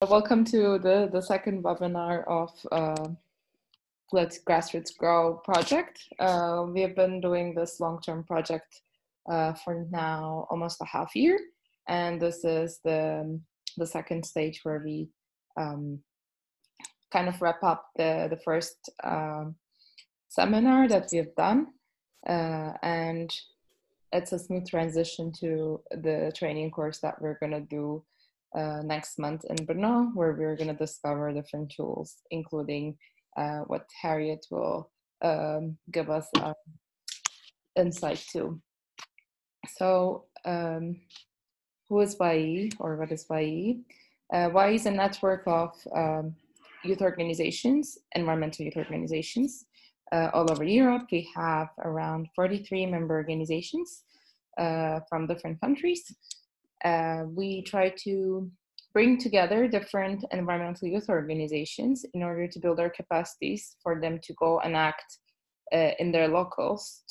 Welcome to the second webinar of Let's Grassroots Grow project. We have been doing this long-term project for now almost a half year, and this is the second stage where we kind of wrap up the first seminar that we have done, and it's a smooth transition to the training course that we're going to do next month in Brno, where we're going to discover different tools, including what Harriet will give us insight to. So who is YE, or what is YE? YE is a network of youth organizations, environmental youth organizations all over Europe. We have around 43 member organizations from different countries. We try to bring together different environmental youth organizations in order to build our capacities for them to go and act in their locals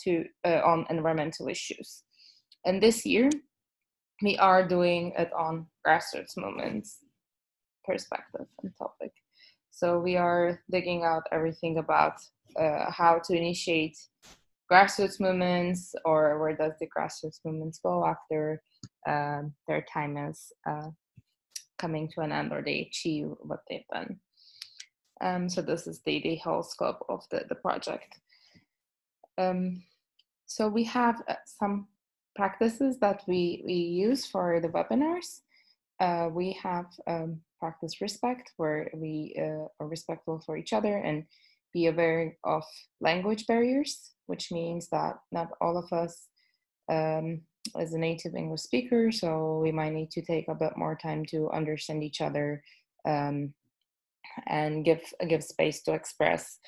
on environmental issues. And this year, we are doing it on grassroots movements perspective and topic. So we are digging out everything about how to initiate grassroots movements, or where does the grassroots movements go after their time is coming to an end, or they achieve what they've done. So this is the whole scope of the project. So we have some practices that we use for the webinars. We have practice respect, where we are respectful for each other and be aware of language barriers, which means that not all of us is a native English speaker, so we might need to take a bit more time to understand each other and give space to express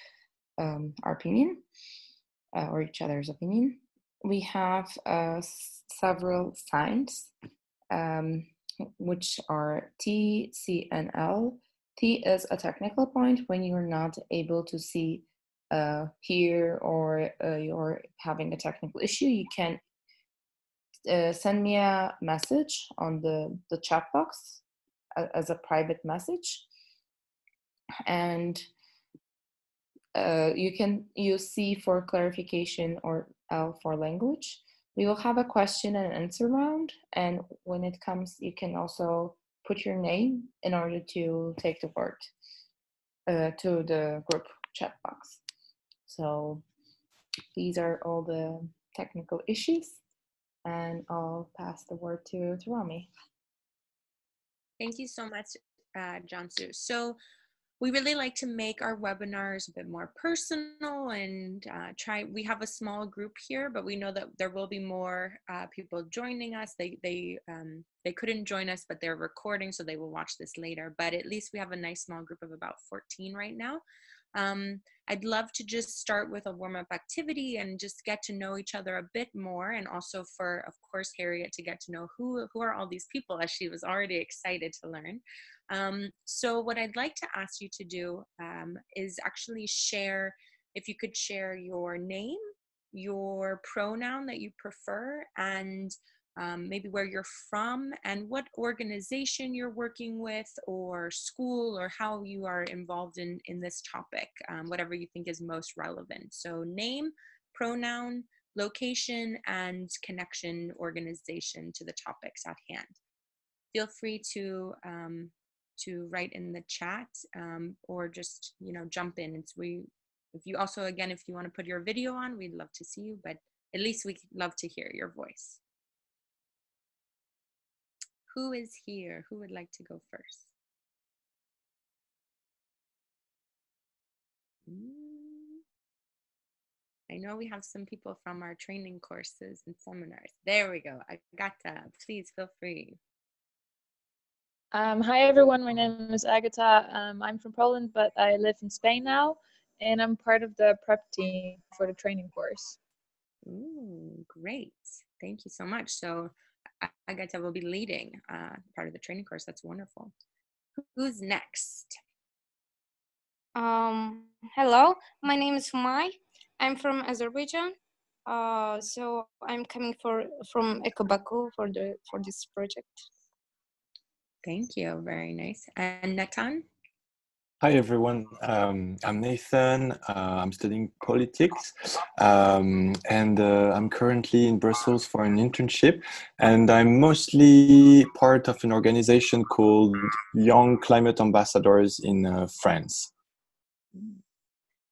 our opinion or each other's opinion. We have several signs, which are T, C, and L. T is a technical point when you're not able to see, hear, or you're having a technical issue. You can send me a message on the chat box as a private message, and you can use C for clarification or L for language. We will have a question and answer round, and when it comes, you can also put your name in order to take the word to the group chat box. So these are all the technical issues, and I'll pass the word to Rami. Thank you so much, Jansu. So we really like to make our webinars a bit more personal and we have a small group here, but we know that there will be more people joining us. They couldn't join us, but they're recording, so they will watch this later. But at least we have a nice small group of about 14 right now. I'd love to just start with a warm-up activity and just get to know each other a bit more, and also for, of course, Harriet to get to know who are all these people, as she was already excited to learn. So what I'd like to ask you to do is actually share, if you could share your name, your pronoun that you prefer, and maybe where you're from and what organization you're working with, or school, or how you are involved in this topic, whatever you think is most relevant. So name, pronoun, location, and connection, organization to the topics at hand. Feel free to write in the chat, or just, jump in. If you also, again, if you want to put your video on, we'd love to see you, but at least we'd love to hear your voice. Who is here? Who would like to go first? I know we have some people from our training courses and seminars. There we go. Agata, please feel free. Hi everyone, my name is Agata. I'm from Poland, but I live in Spain now, and I'm part of the prep team for the training course. Ooh, great. Thank you so much. So Agata will be leading part of the training course. That's wonderful. Who's next? Hello, my name is Mai. I'm from Azerbaijan. So I'm coming from Eco Baku for this project. Thank you. Very nice. And Natan? Hi everyone, I'm Nathan, I'm studying politics, and I'm currently in Brussels for an internship, and I'm mostly part of an organization called Young Climate Ambassadors in France.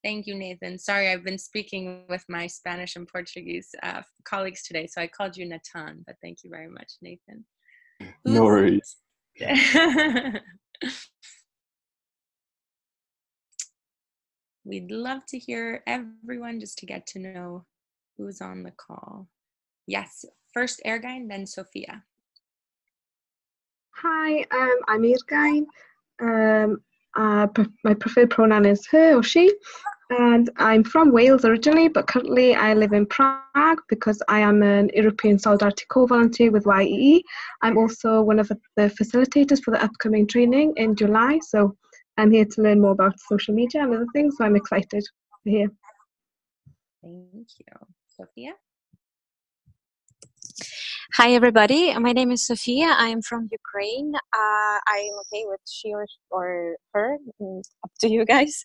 Thank you, Nathan. Sorry, I've been speaking with my Spanish and Portuguese colleagues today, so I called you Natan, but thank you very much, Nathan. No worries. We'd love to hear everyone just to get to know who's on the call. Yes, first Ergine, then Sophia. Hi, I'm Irgain. My preferred pronoun is her or she, and I'm from Wales originally, but currently I live in Prague because I am an European Solidarity Co-volunteer with YEE. I'm also one of the facilitators for the upcoming training in July, so I'm here to learn more about social media and other things, so I'm excited to hear. Thank you. Sophia? Hi, everybody. My name is Sofia. I am from Ukraine. I'm okay with she or her, up to you guys.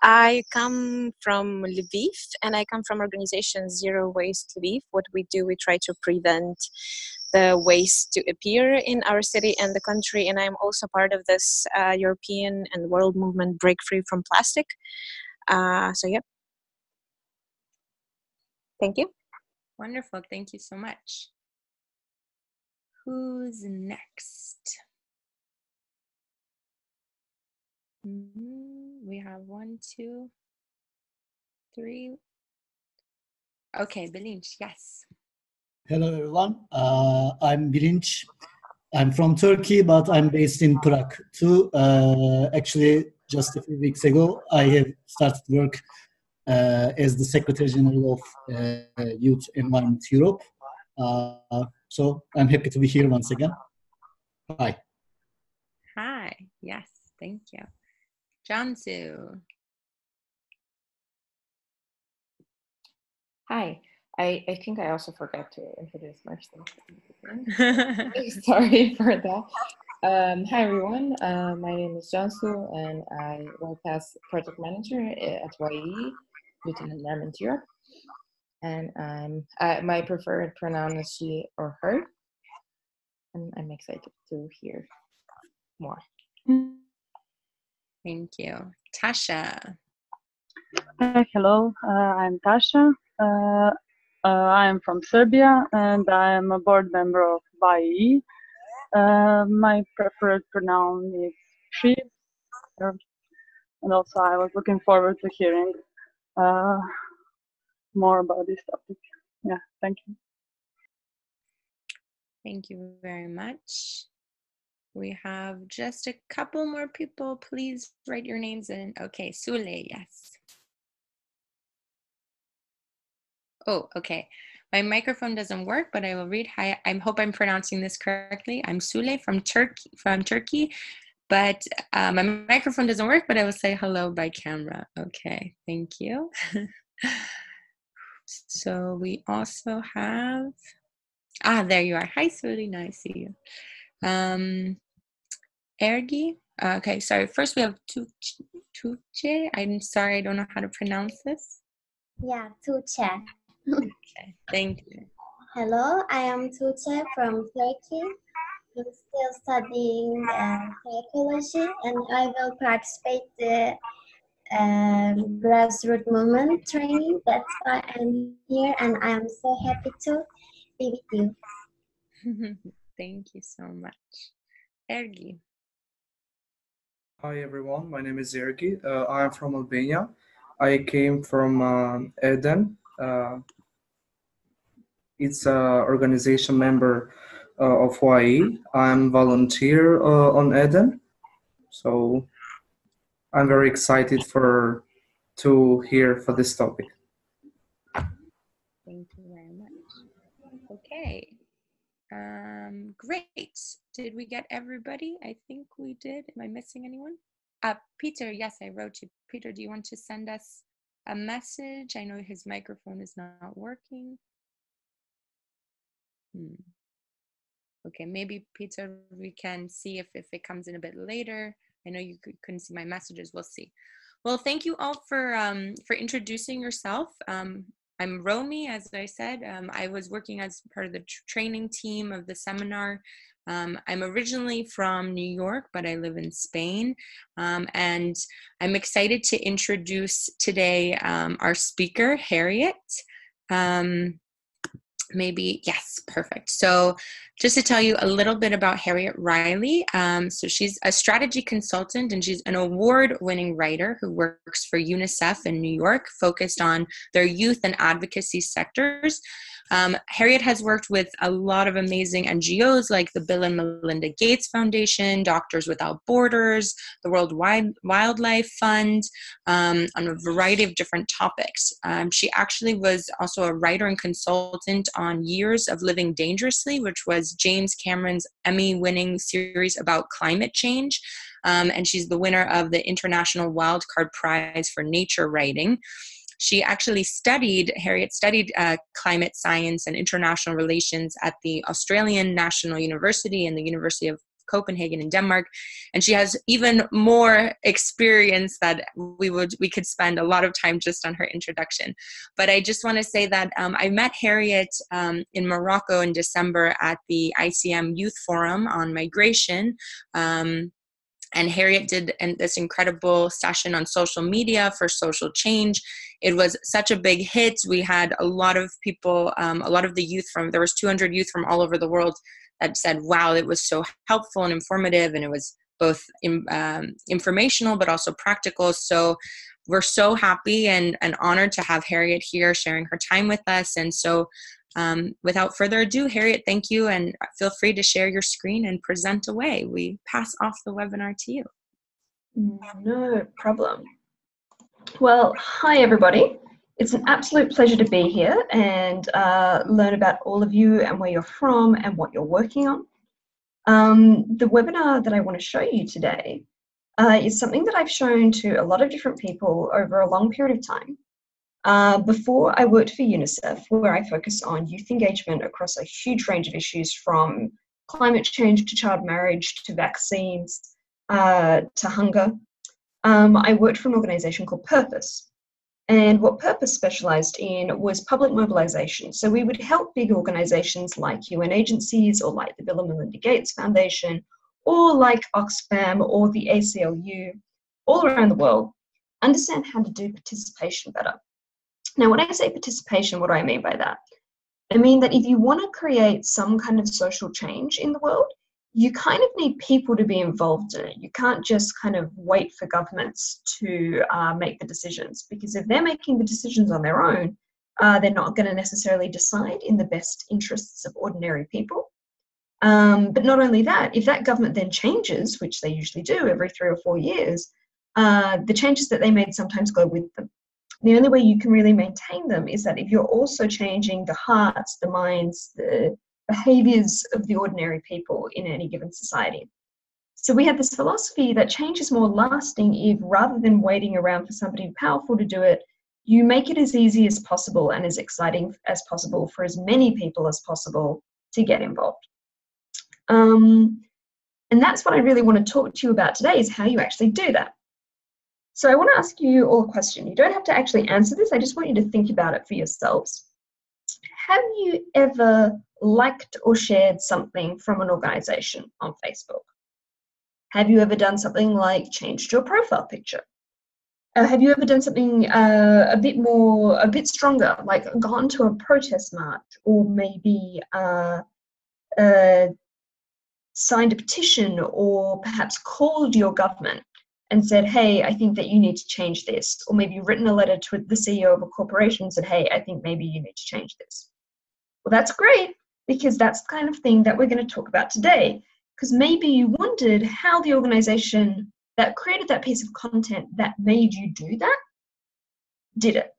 I come from Lviv, and I come from organization Zero Waste Lviv. What we do, we try to prevent the waste to appear in our city and the country, and I'm also part of this European and world movement Break Free from Plastic. So, yeah. Thank you. Wonderful. Thank you so much. Who's next? We have 1, 2, 3. Okay, Bilinç, yes. Hello, everyone. I'm Bilinç. I'm from Turkey, but I'm based in Prague too. Actually, just a few weeks ago, I have started work as the Secretary General of Youth Environment Europe. So I'm happy to be here once again. Hi. Hi. Yes, thank you. Cansu. Hi. I think I also forgot to introduce myself. Sorry for that. Hi everyone. My name is Cansu, and I work as project manager at YE, Youth and Environment Europe. And my preferred pronoun is she or her, and I'm excited to hear more. Thank you. Tasha. Hello, I'm Tasha. I'm from Serbia, and I am a board member of YE. My preferred pronoun is she, and also I was looking forward to hearing more about this topic. Yeah, thank you. Thank you very much. We have just a couple more people. Please write your names in. Okay, Sule, yes. Oh, okay. My microphone doesn't work, but I will read. Hi, I hope I'm pronouncing this correctly. I'm Sule from Turkey, but my microphone doesn't work, but I will say hello by camera. Okay, thank you. So we also have, there you are. Hi, Sule, nice to see you. Ergi. Okay, sorry. First we have Tuche. I'm sorry, I don't know how to pronounce this. Yeah, Tuche. Okay, thank you. Hello, I am Tuche from Turkey. I'm still studying psychology, and I will participate the grassroots movement training. That's why I'm here, and I am so happy to be with you. Thank you so much. Ergi. Hi everyone, my name is Ergi. I am from Albania. I came from Eden. It's an organization member of YE. I'm volunteer on Eden, so I'm very excited to hear for this topic. Thank you very much. Okay. Great. Did we get everybody? I think we did. Am I missing anyone? Peter, yes, I wrote you. Peter, do you want to send us a message? I know his microphone is not working. Okay, maybe Peter, we can see if it comes in a bit later. I know you couldn't see my messages. We'll see. Well, thank you all for introducing yourself. I'm Romy, as I said. I was working as part of the training team of the seminar. I'm originally from New York, but I live in Spain. And I'm excited to introduce today our speaker, Harriet. Maybe, yes, perfect. So just to tell you a little bit about Harriet Riley. So she's a strategy consultant, and she's an award-winning writer who works for UNICEF in New York, focused on their youth and advocacy sectors. Harriet has worked with a lot of amazing NGOs like the Bill and Melinda Gates Foundation, Doctors Without Borders, the World Wildlife Fund, on a variety of different topics. She actually was also a writer and consultant on Years of Living Dangerously, which was James Cameron's Emmy-winning series about climate change. And she's the winner of the International Wildcard Prize for Nature Writing. Harriet studied climate science and international relations at the Australian National University and the University of Copenhagen in Denmark, and she has even more experience that we could spend a lot of time just on her introduction. But I just want to say that I met Harriet in Morocco in December at the ICM Youth Forum on Migration. And Harriet did this incredible session on social media for social change. It was such a big hit. We had a lot of people, a lot of the youth there was 200 youth from all over the world that said, wow, it was so helpful and informative, and it was both informational but also practical. So we're so happy and honored to have Harriet here sharing her time with us. And so without further ado, Harriet, thank you, and feel free to share your screen and present away. We pass off the webinar to you. No problem. Well, hi everybody. It's an absolute pleasure to be here and learn about all of you and where you're from and what you're working on. The webinar that I want to show you today is something that I've shown to a lot of different people over a long period of time. Before I worked for UNICEF, where I focus on youth engagement across a huge range of issues, from climate change to child marriage to vaccines to hunger. I worked for an organization called Purpose. And what Purpose specialized in was public mobilization. So we would help big organizations like UN agencies or like the Bill and Melinda Gates Foundation or like Oxfam or the ACLU all around the world understand how to do participation better. Now, when I say participation, what do I mean by that? I mean that if you want to create some kind of social change in the world, you kind of need people to be involved in it. You can't just kind of wait for governments to make the decisions, because if they're making the decisions on their own, they're not going to necessarily decide in the best interests of ordinary people. But not only that, if that government then changes, which they usually do every 3 or 4 years, the changes that they made sometimes go with them. The only way you can really maintain them is that if you're also changing the hearts, the minds, the behaviors of the ordinary people in any given society. So we have this philosophy that change is more lasting if, rather than waiting around for somebody powerful to do it, you make it as easy as possible and as exciting as possible for as many people as possible to get involved. And that's what I really want to talk to you about today, is how you actually do that. So I want to ask you all a question. You don't have to actually answer this. I just want you to think about it for yourselves. Have you ever liked or shared something from an organization on Facebook? Have you ever done something like changed your profile picture? Have you ever done something a bit stronger, like gone to a protest march, or maybe signed a petition, or perhaps called your government and said, hey, I think that you need to change this, or maybe written a letter to the CEO of a corporation and said, hey, I think maybe you need to change this? Well, that's great, because that's the kind of thing that we're going to talk about today, because maybe you wondered how the organization that created that piece of content that made you do that did it.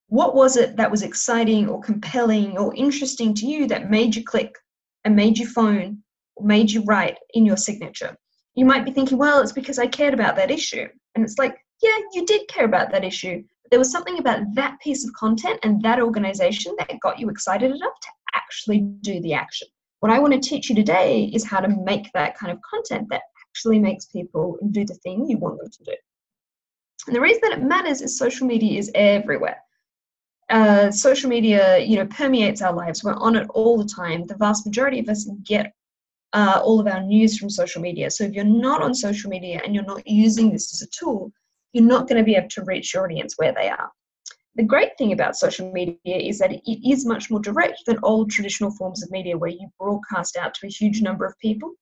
What was it that was exciting or compelling or interesting to you that made you click and made you phone or made you write in your signature? You might be thinking, well, it's because I cared about that issue. And it's like, yeah, you did care about that issue. But there was something about that piece of content and that organization that got you excited enough to actually do the action. What I want to teach you today is how to make that kind of content that actually makes people do the thing you want them to do. And the reason that it matters is social media is everywhere. Social media, permeates our lives. We're on it all the time. The vast majority of us get all of our news from social media. So if you're not on social media and you're not using this as a tool, you're not going to be able to reach your audience where they are. The great thing about social media is that it is much more direct than old traditional forms of media where you broadcast out to a huge number of people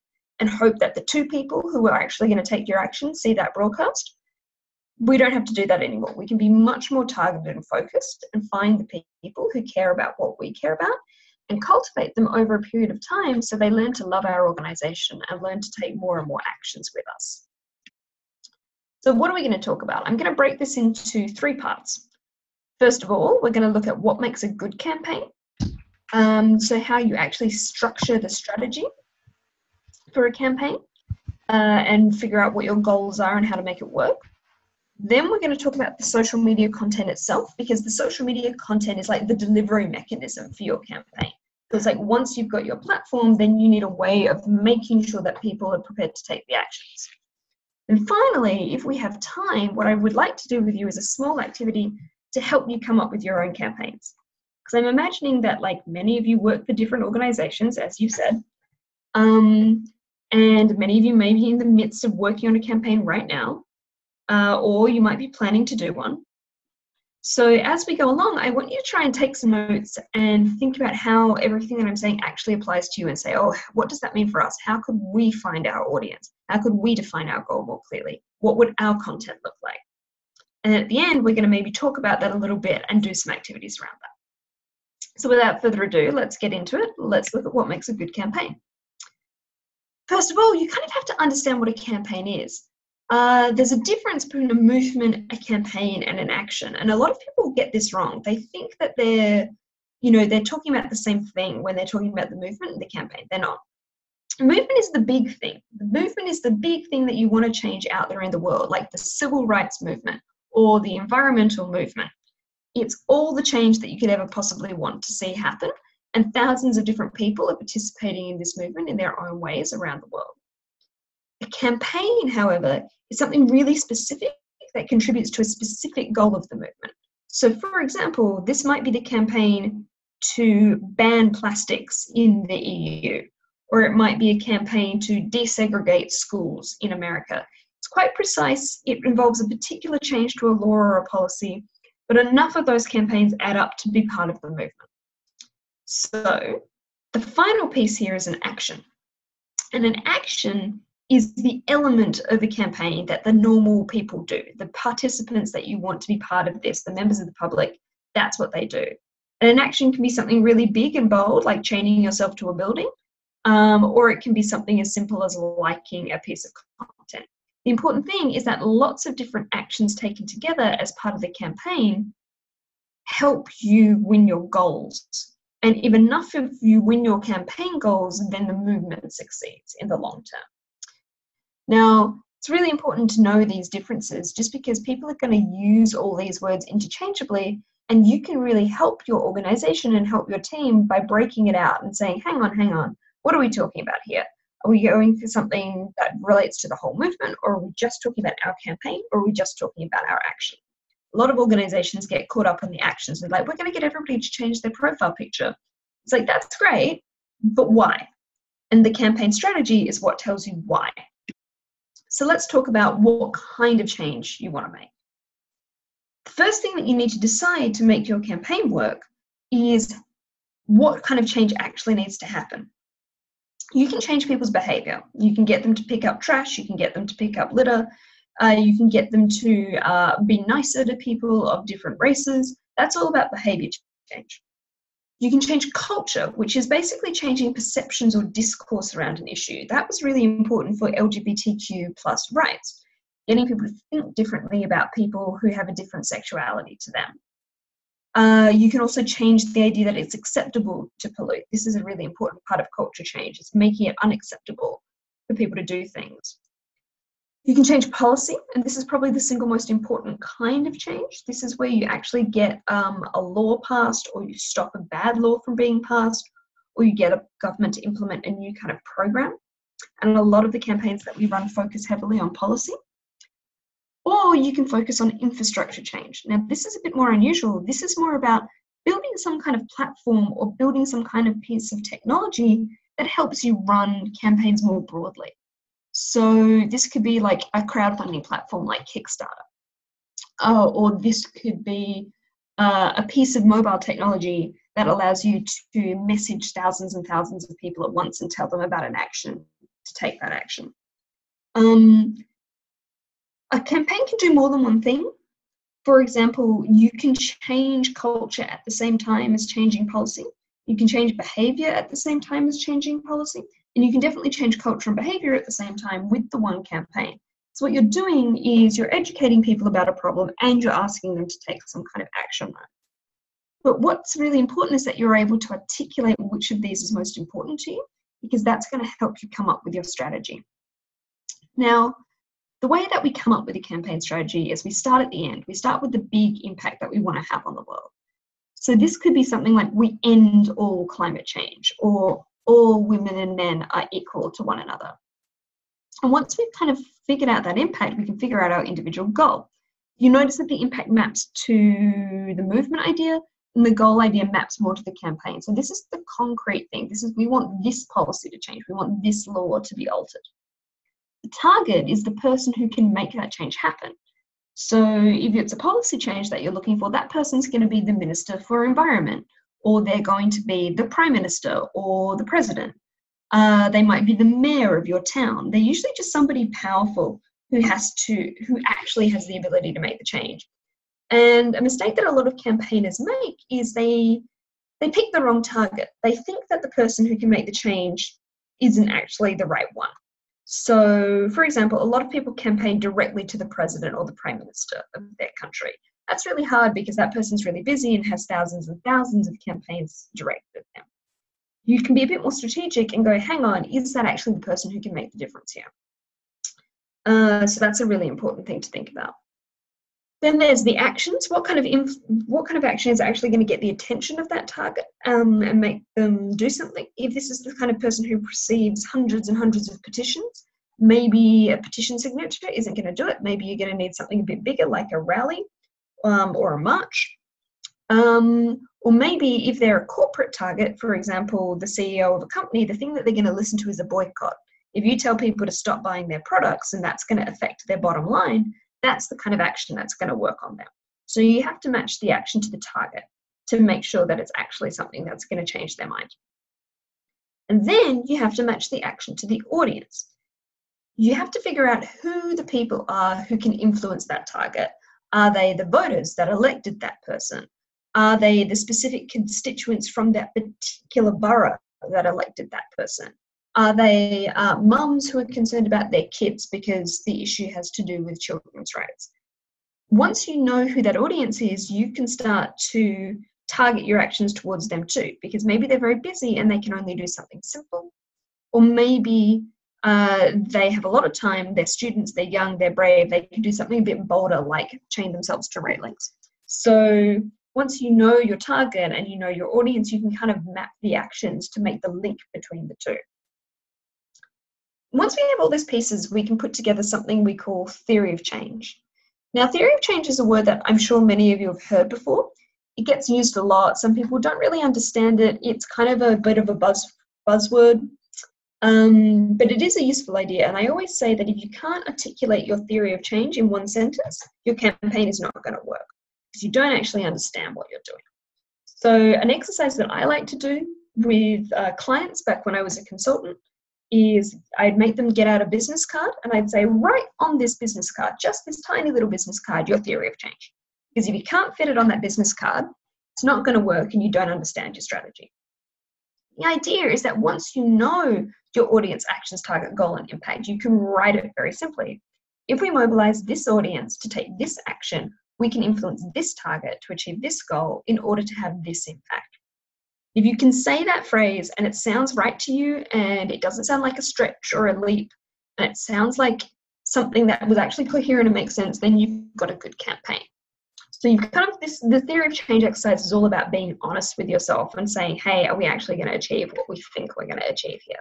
and hope that the 2 people who are actually going to take your action see that broadcast. We don't have to do that anymore. We can be much more targeted and focused and find the people who care about what we care about and cultivate them over a period of time so they learn to love our organization and learn to take more and more actions with us. So what are we going to talk about? I'm going to break this into 3 parts. First of all, we're going to look at what makes a good campaign. So how you actually structure the strategy for a campaign and figure out what your goals are and how to make it work. Then we're going to talk about the social media content itself, because the social media content is like the delivery mechanism for your campaign. So it's like once you've got your platform, then you need a way of making sure that people are prepared to take the actions. And finally, if we have time, what I would like to do with you is a small activity to help you come up with your own campaigns. Because I'm imagining that like many of you work for different organizations, as you said, and many of you may be in the midst of working on a campaign right now, or you might be planning to do one. So as we go along, I want you to try and take some notes and think about how everything that I'm saying actually applies to you and say, oh, what does that mean for us? How could we find our audience? How could we define our goal more clearly? What would our content look like? And at the end, we're going to maybe talk about that a little bit and do some activities around that. So without further ado, let's get into it. Let's look at what makes a good campaign. First of all, you kind of have to understand what a campaign is. There's a difference between a movement, a campaign, and an action. And a lot of people get this wrong. They think that they're talking about the same thing when they're talking about the movement and the campaign. They're not. The movement is the big thing. The movement is the big thing that you want to change out there in the world, like the civil rights movement or the environmental movement. It's all the change that you could ever possibly want to see happen. And thousands of different people are participating in this movement in their own ways around the world. A campaign, however, is something really specific that contributes to a specific goal of the movement. So, for example, this might be the campaign to ban plastics in the EU, or it might be a campaign to desegregate schools in America. It's quite precise. It involves a particular change to a law or a policy, but enough of those campaigns add up to be part of the movement. So, the final piece here is an action. And an action is the element of a campaign that the normal people do. The participants that you want to be part of this, the members of the public, that's what they do. And an action can be something really big and bold, like chaining yourself to a building, or it can be something as simple as liking a piece of content. The important thing is that lots of different actions taken together as part of the campaign help you win your goals. And if enough of you win your campaign goals, then the movement succeeds in the long term. Now, it's really important to know these differences just because people are going to use all these words interchangeably, and you can really help your organization and help your team by breaking it out and saying, hang on, what are we talking about here? Are we going for something that relates to the whole movement, or are we just talking about our campaign, or are we just talking about our action? A lot of organizations get caught up in the actions and like, we're going to get everybody to change their profile picture. It's like, that's great, but why? And the campaign strategy is what tells you why. So let's talk about what kind of change you want to make. The first thing that you need to decide to make your campaign work is what kind of change actually needs to happen. You can change people's behavior. You can get them to pick up trash. You can get them to pick up litter. You can get them to be nicer to people of different races. That's all about behavior change. You can change culture, which is basically changing perceptions or discourse around an issue. That was really important for LGBTQ plus rights, getting people to think differently about people who have a different sexuality to them. You can also change the idea that it's acceptable to pollute. This is a really important part of culture change. It's making it unacceptable for people to do things. You can change policy, and this is probably the single most important kind of change. This is where you actually get a law passed, or you stop a bad law from being passed, or you get a government to implement a new kind of program. And a lot of the campaigns that we run focus heavily on policy. Or you can focus on infrastructure change. Now, this is a bit more unusual. This is more about building some kind of platform or building some kind of piece of technology that helps you run campaigns more broadly. So this could be like a crowdfunding platform like Kickstarter. Or this could be a piece of mobile technology that allows you to message thousands and thousands of people at once and tell them about an action, to take that action. A campaign can do more than one thing. For example, you can change culture at the same time as changing policy. You can change behavior at the same time as changing policy. And you can definitely change culture and behavior at the same time with the one campaign. So what you're doing is you're educating people about a problem and you're asking them to take some kind of action on it. But what's really important is that you're able to articulate which of these is most important to you, because that's going to help you come up with your strategy. Now, the way that we come up with a campaign strategy is we start at the end. We start with the big impact that we want to have on the world. So this could be something like we end all climate change, or all women and men are equal to one another. And once we've kind of figured out that impact, we can figure out our individual goal. You notice that the impact maps to the movement idea, and the goal idea maps more to the campaign. So this is the concrete thing. This is, we want this policy to change. We want this law to be altered. The target is the person who can make that change happen. So if it's a policy change that you're looking for, that person's going to be the Minister for Environment, or they're going to be the Prime Minister or the President. They might be the mayor of your town. They're usually just somebody powerful who actually has the ability to make the change. And a mistake that a lot of campaigners make is they pick the wrong target. They think that the person who can make the change isn't actually the right one. So, for example, a lot of people campaign directly to the president or the prime minister of their country. That's really hard because that person's really busy and has thousands and thousands of campaigns directed at them. You can be a bit more strategic and go, hang on, is that actually the person who can make the difference here? So that's a really important thing to think about. Then there's the actions. What kind of action is actually going to get the attention of that target and make them do something? If this is the kind of person who receives hundreds and hundreds of petitions, maybe a petition signature isn't going to do it. Maybe you're going to need something a bit bigger, like a rally or a march. Or maybe if they're a corporate target, for example, the CEO of a company, the thing that they're going to listen to is a boycott. If you tell people to stop buying their products and that's going to affect their bottom line, that's the kind of action that's going to work on them. So you have to match the action to the target to make sure that it's actually something that's going to change their mind. And then you have to match the action to the audience. You have to figure out who the people are who can influence that target. Are they the voters that elected that person? Are they the specific constituents from that particular borough that elected that person? Are they mums who are concerned about their kids because the issue has to do with children's rights? Once you know who that audience is, you can start to target your actions towards them too, because maybe they're very busy and they can only do something simple. Or maybe they have a lot of time, they're students, they're young, they're brave, they can do something a bit bolder like chain themselves to railings. So once you know your target and you know your audience, you can kind of map the actions to make the link between the two. Once we have all these pieces, we can put together something we call theory of change. Now, theory of change is a word that I'm sure many of you have heard before. It gets used a lot. Some people don't really understand it. It's kind of a bit of a buzzword, but it is a useful idea. And I always say that if you can't articulate your theory of change in one sentence, your campaign is not going to work because you don't actually understand what you're doing. So an exercise that I like to do with clients back when I was a consultant is I'd make them get out a business card and I'd say, write on this business card, just this tiny little business card, your theory of change. Because if you can't fit it on that business card, it's not going to work and you don't understand your strategy. The idea is that once you know your audience, actions, target, goal, and impact, you can write it very simply. If we mobilize this audience to take this action, we can influence this target to achieve this goal in order to have this impact. If you can say that phrase and it sounds right to you and it doesn't sound like a stretch or a leap and it sounds like something that was actually coherent and makes sense, then you've got a good campaign. So you've kind of the theory of change exercise is all about being honest with yourself and saying, hey, are we actually going to achieve what we think we're going to achieve here?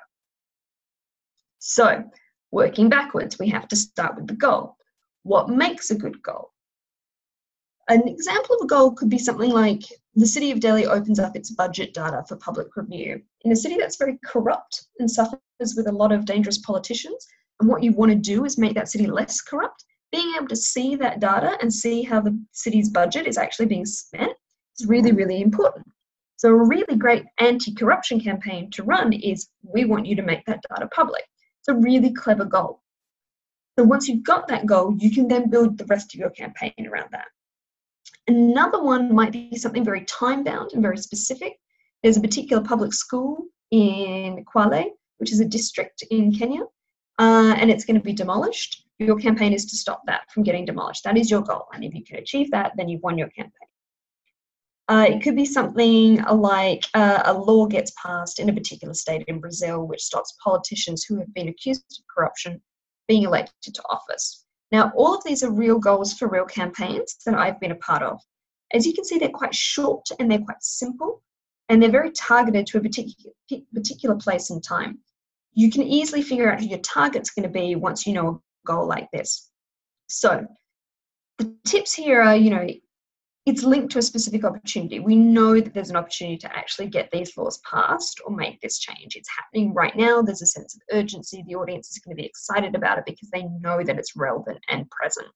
So working backwards, we have to start with the goal. What makes a good goal? An example of a goal could be something like the City of Delhi opens up its budget data for public review. In a city that's very corrupt and suffers with a lot of dangerous politicians, and what you want to do is make that city less corrupt, being able to see that data and see how the city's budget is actually being spent is really, really important. So a really great anti-corruption campaign to run is, we want you to make that data public. It's a really clever goal. So once you've got that goal, you can then build the rest of your campaign around that. Another one might be something very time-bound and very specific. There's a particular public school in Kwale, which is a district in Kenya, and it's going to be demolished. Your campaign is to stop that from getting demolished. That is your goal, and if you can achieve that, then you've won your campaign. It could be something like a law gets passed in a particular state in Brazil which stops politicians who have been accused of corruption being elected to office. Now, all of these are real goals for real campaigns that I've been a part of. As you can see, they're quite short and they're quite simple, and they're very targeted to a particular place and time. You can easily figure out who your target's going to be once you know a goal like this. So the tips here are, it's linked to a specific opportunity. We know that there's an opportunity to actually get these laws passed or make this change. It's happening right now. There's a sense of urgency. The audience is going to be excited about it because they know that it's relevant and present.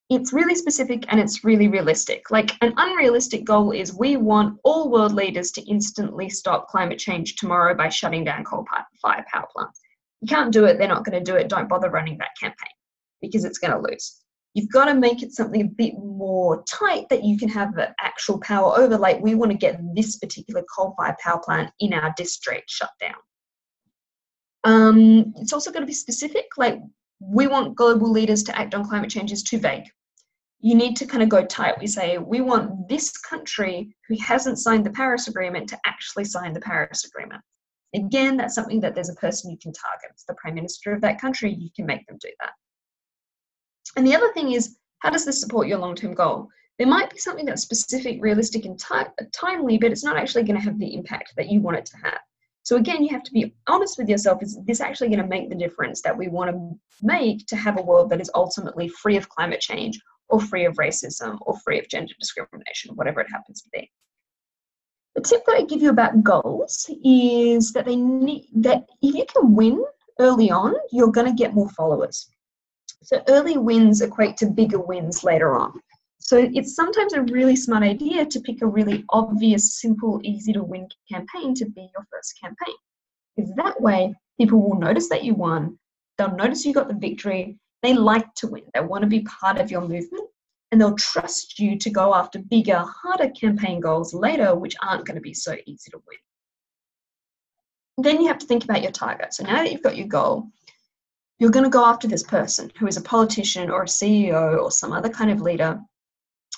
It's really specific and it's really realistic. Like, an unrealistic goal is, we want all world leaders to instantly stop climate change tomorrow by shutting down coal-fired power plants. You can't do it. They're not going to do it. Don't bother running that campaign because it's going to lose. You've got to make it something a bit more tight that you can have the actual power over. Like, we want to get this particular coal-fired power plant in our district shut down. It's also got to be specific. Like, we want global leaders to act on climate change is too vague. You need to kind of go tight. We say, we want this country who hasn't signed the Paris Agreement to actually sign the Paris Agreement. Again, that's something that there's a person you can target. It's the Prime Minister of that country. You can make them do that. And the other thing is, how does this support your long-term goal? There might be something that's specific, realistic, and timely, but it's not actually going to have the impact that you want it to have. So again, you have to be honest with yourself. Is this actually going to make the difference that we want to make to have a world that is ultimately free of climate change, or free of racism, or free of gender discrimination, whatever it happens to be? The tip that I give you about goals is that that if you can win early on, you're going to get more followers. So early wins equate to bigger wins later on. So it's sometimes a really smart idea to pick a really obvious, simple, easy to win campaign to be your first campaign. Because that way, people will notice that you won, they'll notice you got the victory, they like to win, they want to be part of your movement, and they'll trust you to go after bigger, harder campaign goals later, which aren't going to be so easy to win. Then you have to think about your target. So now that you've got your goal, you're going to go after this person who is a politician or a CEO or some other kind of leader,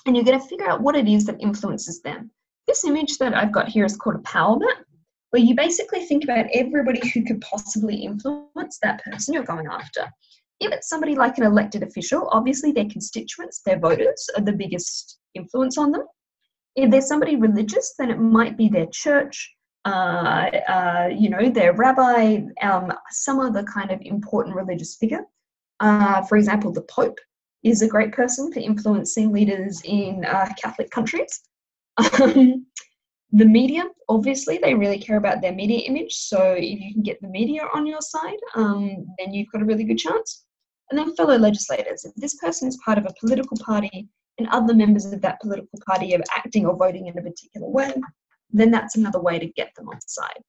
and you're going to figure out what it is that influences them. This image that I've got here is called a power map, where you basically think about everybody who could possibly influence that person you're going after. If it's somebody like an elected official, obviously their constituents, their voters, are the biggest influence on them. If there's somebody religious, then it might be their church, their rabbi, some other kind of important religious figure. For example, the Pope is a great person for influencing leaders in Catholic countries. The media, obviously, they really care about their media image. So if you can get the media on your side, then you've got a really good chance. And then fellow legislators. If this person is part of a political party and other members of that political party are acting or voting in a particular way, then that's another way to get them on side.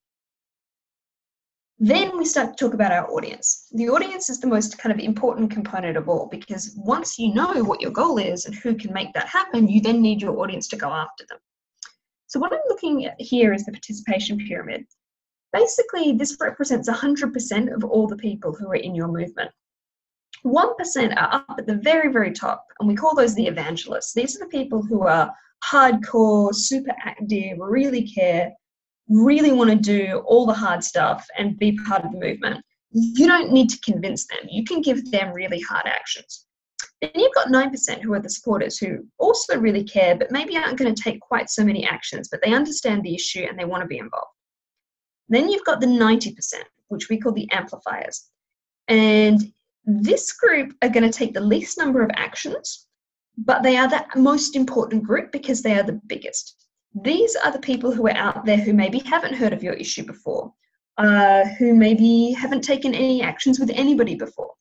Then we start to talk about our audience. The audience is the most kind of important component of all, because once you know what your goal is and who can make that happen, you then need your audience to go after them. So what I'm looking at here is the participation pyramid. Basically, this represents 100% of all the people who are in your movement. 1% are up at the very, very top, and we call those the evangelists. These are the people who are hardcore, super active, really care, really want to do all the hard stuff and be part of the movement. You don't need to convince them. You can give them really hard actions. Then you've got 9% who are the supporters who also really care, but maybe aren't going to take quite so many actions, but they understand the issue and they want to be involved. Then you've got the 90%, which we call the amplifiers. And this group are going to take the least number of actions, but they are the most important group because they are the biggest. These are the people who are out there who maybe haven't heard of your issue before, who maybe haven't taken any actions with anybody before,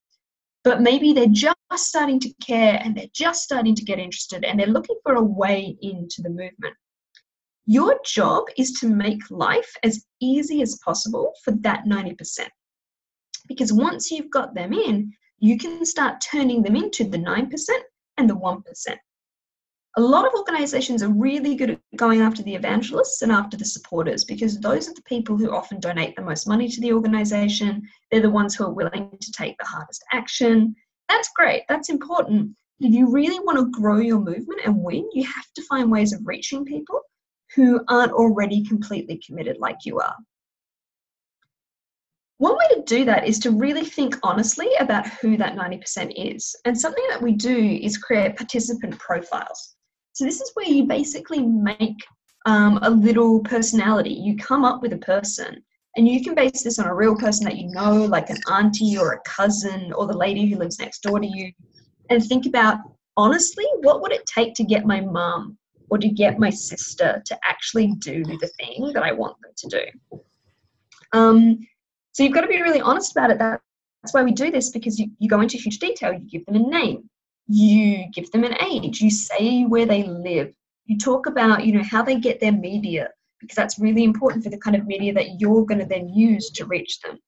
but maybe they're just starting to care and they're just starting to get interested and they're looking for a way into the movement. Your job is to make life as easy as possible for that 90%. Because once you've got them in, you can start turning them into the 9% and the 1%. A lot of organizations are really good at going after the evangelists and after the supporters because those are the people who often donate the most money to the organization. They're the ones who are willing to take the hardest action. That's great. That's important. If you really want to grow your movement and win, you have to find ways of reaching people who aren't already completely committed like you are. One way to do that is to really think honestly about who that 90% is. And something that we do is create participant profiles. So this is where you basically make a little personality. You come up with a person and you can base this on a real person that you know, like an auntie or a cousin or the lady who lives next door to you, and think about, honestly, what would it take to get my mum or to get my sister to actually do the thing that I want them to do? So you've got to be really honest about it. That's why we do this, because you go into huge detail. You give them a name. You give them an age. You say where they live. You talk about, how they get their media, because that's really important for the kind of media that you're going to then use to reach them.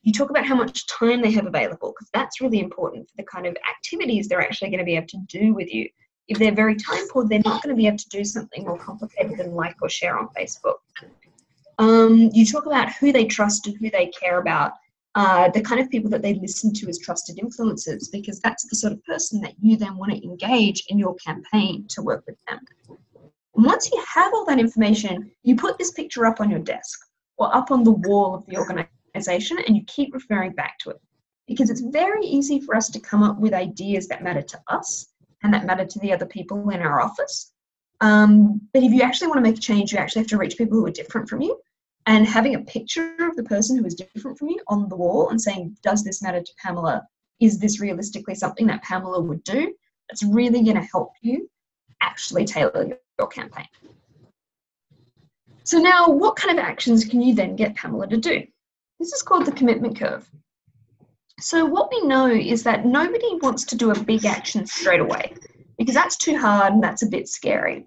You talk about how much time they have available, because that's really important for the kind of activities they're actually going to be able to do with you. If they're very time poor, they're not going to be able to do something more complicated than like or share on Facebook. You talk about who they trust and who they care about, the kind of people that they listen to as trusted influencers, because that's the sort of person that you then want to engage in your campaign to work with them. And once you have all that information, you put this picture up on your desk or up on the wall of the organization and you keep referring back to it, because it's very easy for us to come up with ideas that matter to us and that matter to the other people in our office. But if you actually want to make a change, you actually have to reach people who are different from you. And having a picture of the person who is different from you on the wall and saying, does this matter to Pamela? Is this realistically something that Pamela would do? That's really going to help you actually tailor your campaign. So now, what kind of actions can you then get Pamela to do? This is called the commitment curve. So what we know is that nobody wants to do a big action straight away, because that's too hard and that's a bit scary.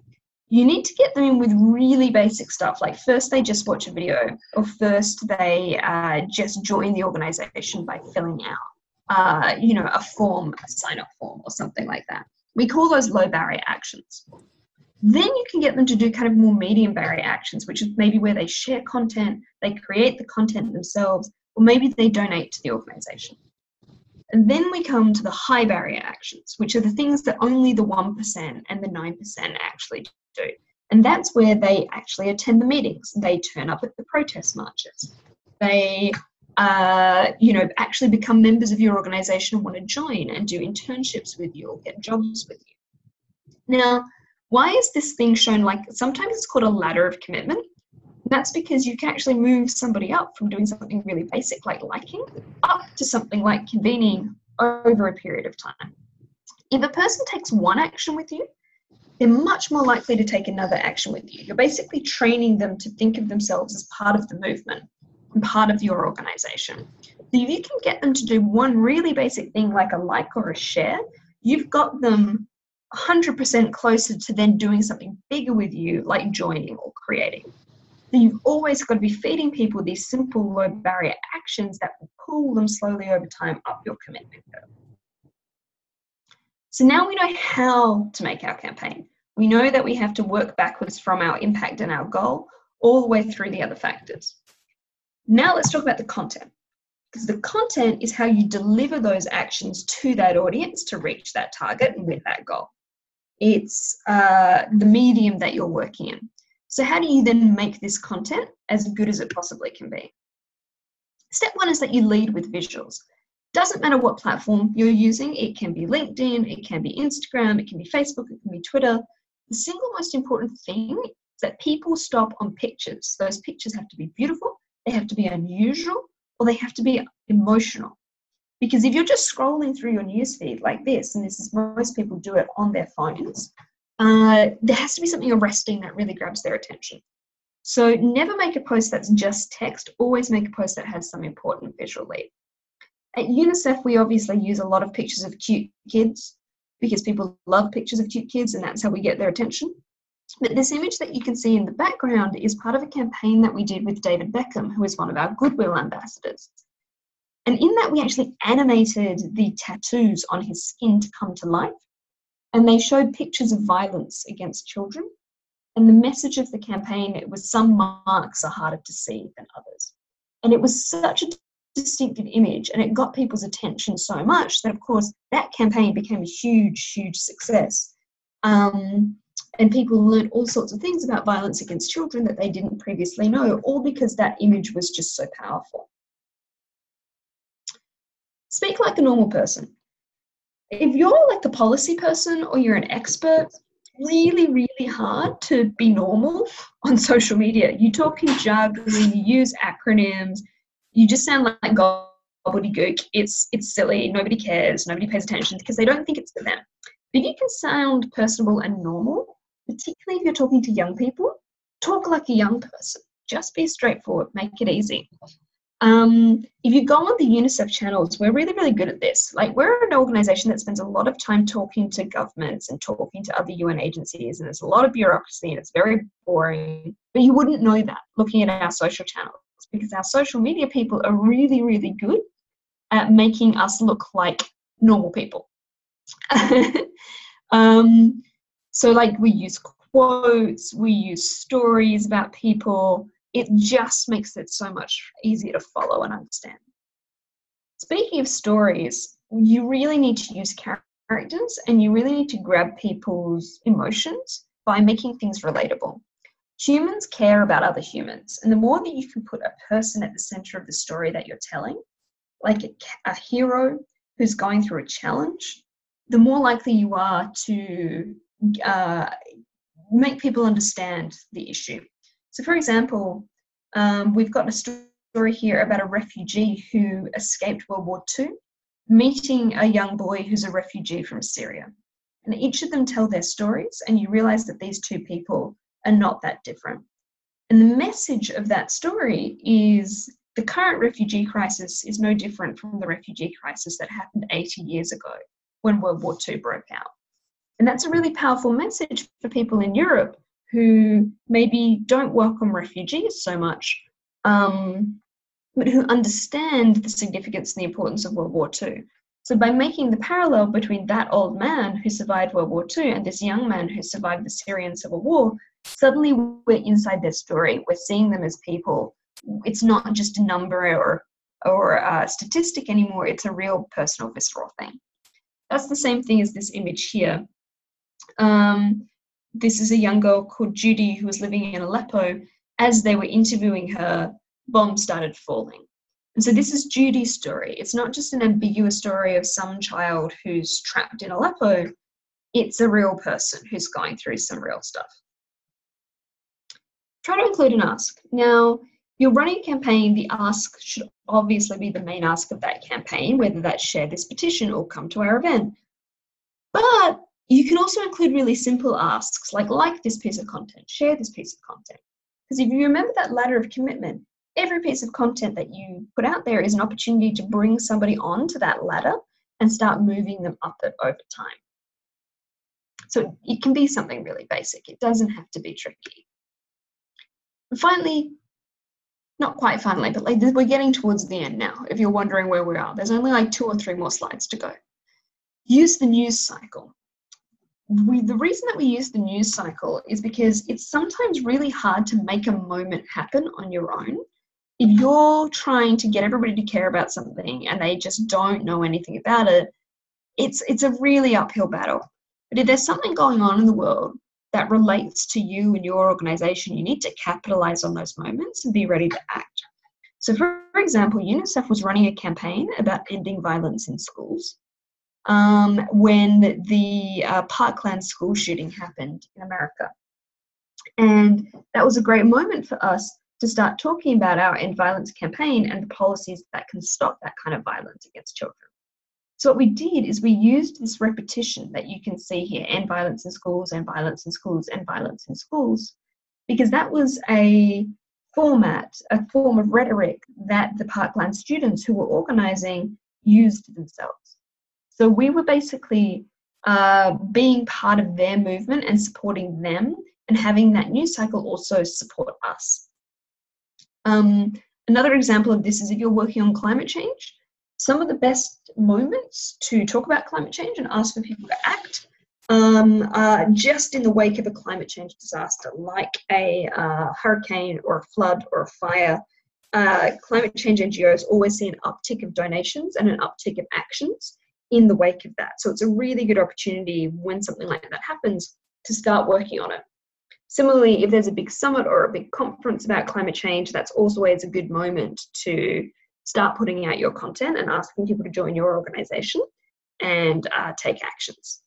You need to get them in with really basic stuff, like first they just watch a video, or first they just join the organization by filling out, a form, a sign-up form or something like that. We call those low barrier actions. Then you can get them to do kind of more medium barrier actions, which is maybe where they share content, they create the content themselves, or maybe they donate to the organization. And then we come to the high barrier actions, which are the things that only the 1% and the 9% actually do. And that's where they actually attend the meetings. They turn up at the protest marches. They, actually become members of your organization and want to join and do internships with you or get jobs with you. Now, why is this thing shown like, sometimes it's called a ladder of commitment. That's because you can actually move somebody up from doing something really basic like liking up to something like convening over a period of time. If a person takes one action with you, they're much more likely to take another action with you. You're basically training them to think of themselves as part of the movement and part of your organization. So if you can get them to do one really basic thing like a like or a share, you've got them 100% closer to then doing something bigger with you, like joining or creating. So you've always got to be feeding people these simple low barrier actions that will pull them slowly over time up your commitment curve. So now we know how to make our campaign. We know that we have to work backwards from our impact and our goal all the way through the other factors. Now let's talk about the content, because the content is how you deliver those actions to that audience to reach that target and with that goal. It's the medium that you're working in. So how do you then make this content as good as it possibly can be? Step one is that you lead with visuals. Doesn't matter what platform you're using. It can be LinkedIn, it can be Instagram, it can be Facebook, it can be Twitter. The single most important thing is that people stop on pictures. Those pictures have to be beautiful, they have to be unusual, or they have to be emotional. Because if you're just scrolling through your newsfeed like this, and this is most people do it on their phones, there has to be something arresting that really grabs their attention. So never make a post that's just text, always make a post that has some important visual lead. At UNICEF, we obviously use a lot of pictures of cute kids because people love pictures of cute kids and that's how we get their attention. But this image that you can see in the background is part of a campaign that we did with David Beckham, who is one of our Goodwill ambassadors. And in that, we actually animated the tattoos on his skin to come to life. And they showed pictures of violence against children. And the message of the campaign, it was some marks are harder to see than others. And it was such a distinctive image, and it got people's attention so much that, of course, that campaign became a huge, huge success. And people learned all sorts of things about violence against children that they didn't previously know, all because that image was just so powerful. Speak like a normal person. If you're like a policy person or you're an expert, really, really hard to be normal on social media. You talk in jargon, you use acronyms, you just sound like gobbledygook. It's silly, nobody cares, nobody pays attention because they don't think it's for them. If you can sound personable and normal, particularly if you're talking to young people, talk like a young person. Just be straightforward, make it easy. If you go on the UNICEF channels, we're really, really good at this. Like, we're an organization that spends a lot of time talking to governments and talking to other UN agencies, and there's a lot of bureaucracy and it's very boring, but you wouldn't know that looking at our social channels because our social media people are really, really good at making us look like normal people. So like we use quotes, we use stories about people. It just makes it so much easier to follow and understand. Speaking of stories, you really need to use characters and you really need to grab people's emotions by making things relatable. Humans care about other humans, and the more that you can put a person at the center of the story that you're telling, like a hero who's going through a challenge, the more likely you are to make people understand the issue. So, for example, we've got a story here about a refugee who escaped World War II, meeting a young boy who's a refugee from Syria. And each of them tell their stories, and you realize that these two people are not that different. And the message of that story is the current refugee crisis is no different from the refugee crisis that happened 80 years ago when World War II broke out. And that's a really powerful message for people in Europe who maybe don't welcome refugees so much, but who understand the significance and the importance of World War II. So by making the parallel between that old man who survived World War II and this young man who survived the Syrian civil war, suddenly we're inside their story. We're seeing them as people. It's not just a number or a statistic anymore. It's a real personal, visceral thing. That's the same thing as this image here. This is a young girl called Judy who was living in Aleppo. As they were interviewing her, bombs started falling. And so this is Judy's story. It's not just an ambiguous story of some child who's trapped in Aleppo. It's a real person who's going through some real stuff. Try to include an ask. Now, you're running a campaign, the ask should obviously be the main ask of that campaign, whether that's share this petition or come to our event. But you can also include really simple asks like this piece of content, share this piece of content. Because if you remember that ladder of commitment, every piece of content that you put out there is an opportunity to bring somebody onto that ladder and start moving them up it over time. So it can be something really basic. It doesn't have to be tricky. And finally, not quite finally, but like we're getting towards the end now, if you're wondering where we are. There's only like 2 or 3 more slides to go. Use the news cycle. The reason that we use the news cycle is because it's sometimes really hard to make a moment happen on your own. If you're trying to get everybody to care about something and they just don't know anything about it, it's a really uphill battle. But if there's something going on in the world that relates to you and your organization, you need to capitalize on those moments and be ready to act. So for example, UNICEF was running a campaign about ending violence in schools when the Parkland school shooting happened in America. And that was a great moment for us to start talking about our End Violence campaign and the policies that can stop that kind of violence against children. So what we did is we used this repetition that you can see here, end violence in schools, end violence in schools, end violence in schools, because that was a format, a form of rhetoric that the Parkland students who were organizing used themselves. So we were basically being part of their movement and supporting them, and having that news cycle also support us. Another example of this is if you're working on climate change, some of the best moments to talk about climate change and ask for people to act are just in the wake of a climate change disaster, like a hurricane or a flood or a fire. Climate change NGOs always see an uptick of donations and an uptick of actions in the wake of that. So it's a really good opportunity when something like that happens to start working on it. Similarly, if there's a big summit or a big conference about climate change, that's always a good moment to start putting out your content and asking people to join your organization and take actions.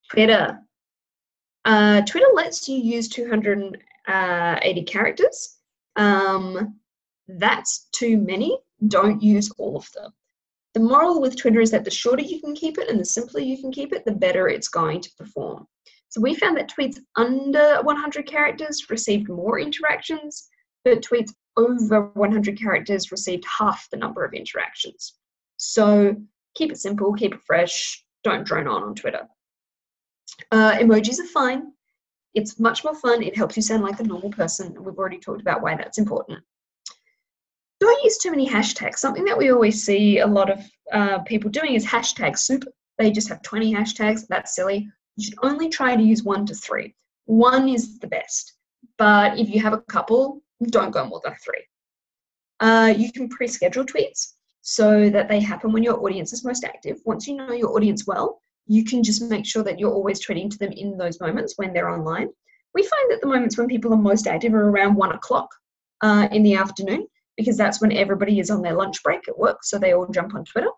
Twitter. Twitter lets you use 280 characters. That's too many. Don't use all of them. The moral with Twitter is that the shorter you can keep it and the simpler you can keep it, the better it's going to perform. So we found that tweets under 100 characters received more interactions, but tweets over 100 characters received half the number of interactions. So keep it simple, keep it fresh, don't drone on Twitter. Emojis are fine. It's much more fun. It helps you sound like a normal person. And we've already talked about why that's important. Don't use too many hashtags. Something that we always see a lot of people doing is hashtag soup. They just have 20 hashtags. That's silly. You should only try to use 1 to 3. 1 is the best. But if you have a couple, don't go more than 3. You can pre-schedule tweets so that they happen when your audience is most active. Once you know your audience well, you can just make sure that you're always tweeting to them in those moments when they're online. We find that the moments when people are most active are around 1 o'clock in the afternoon, because that's when everybody is on their lunch break at work, so they all jump on Twitter.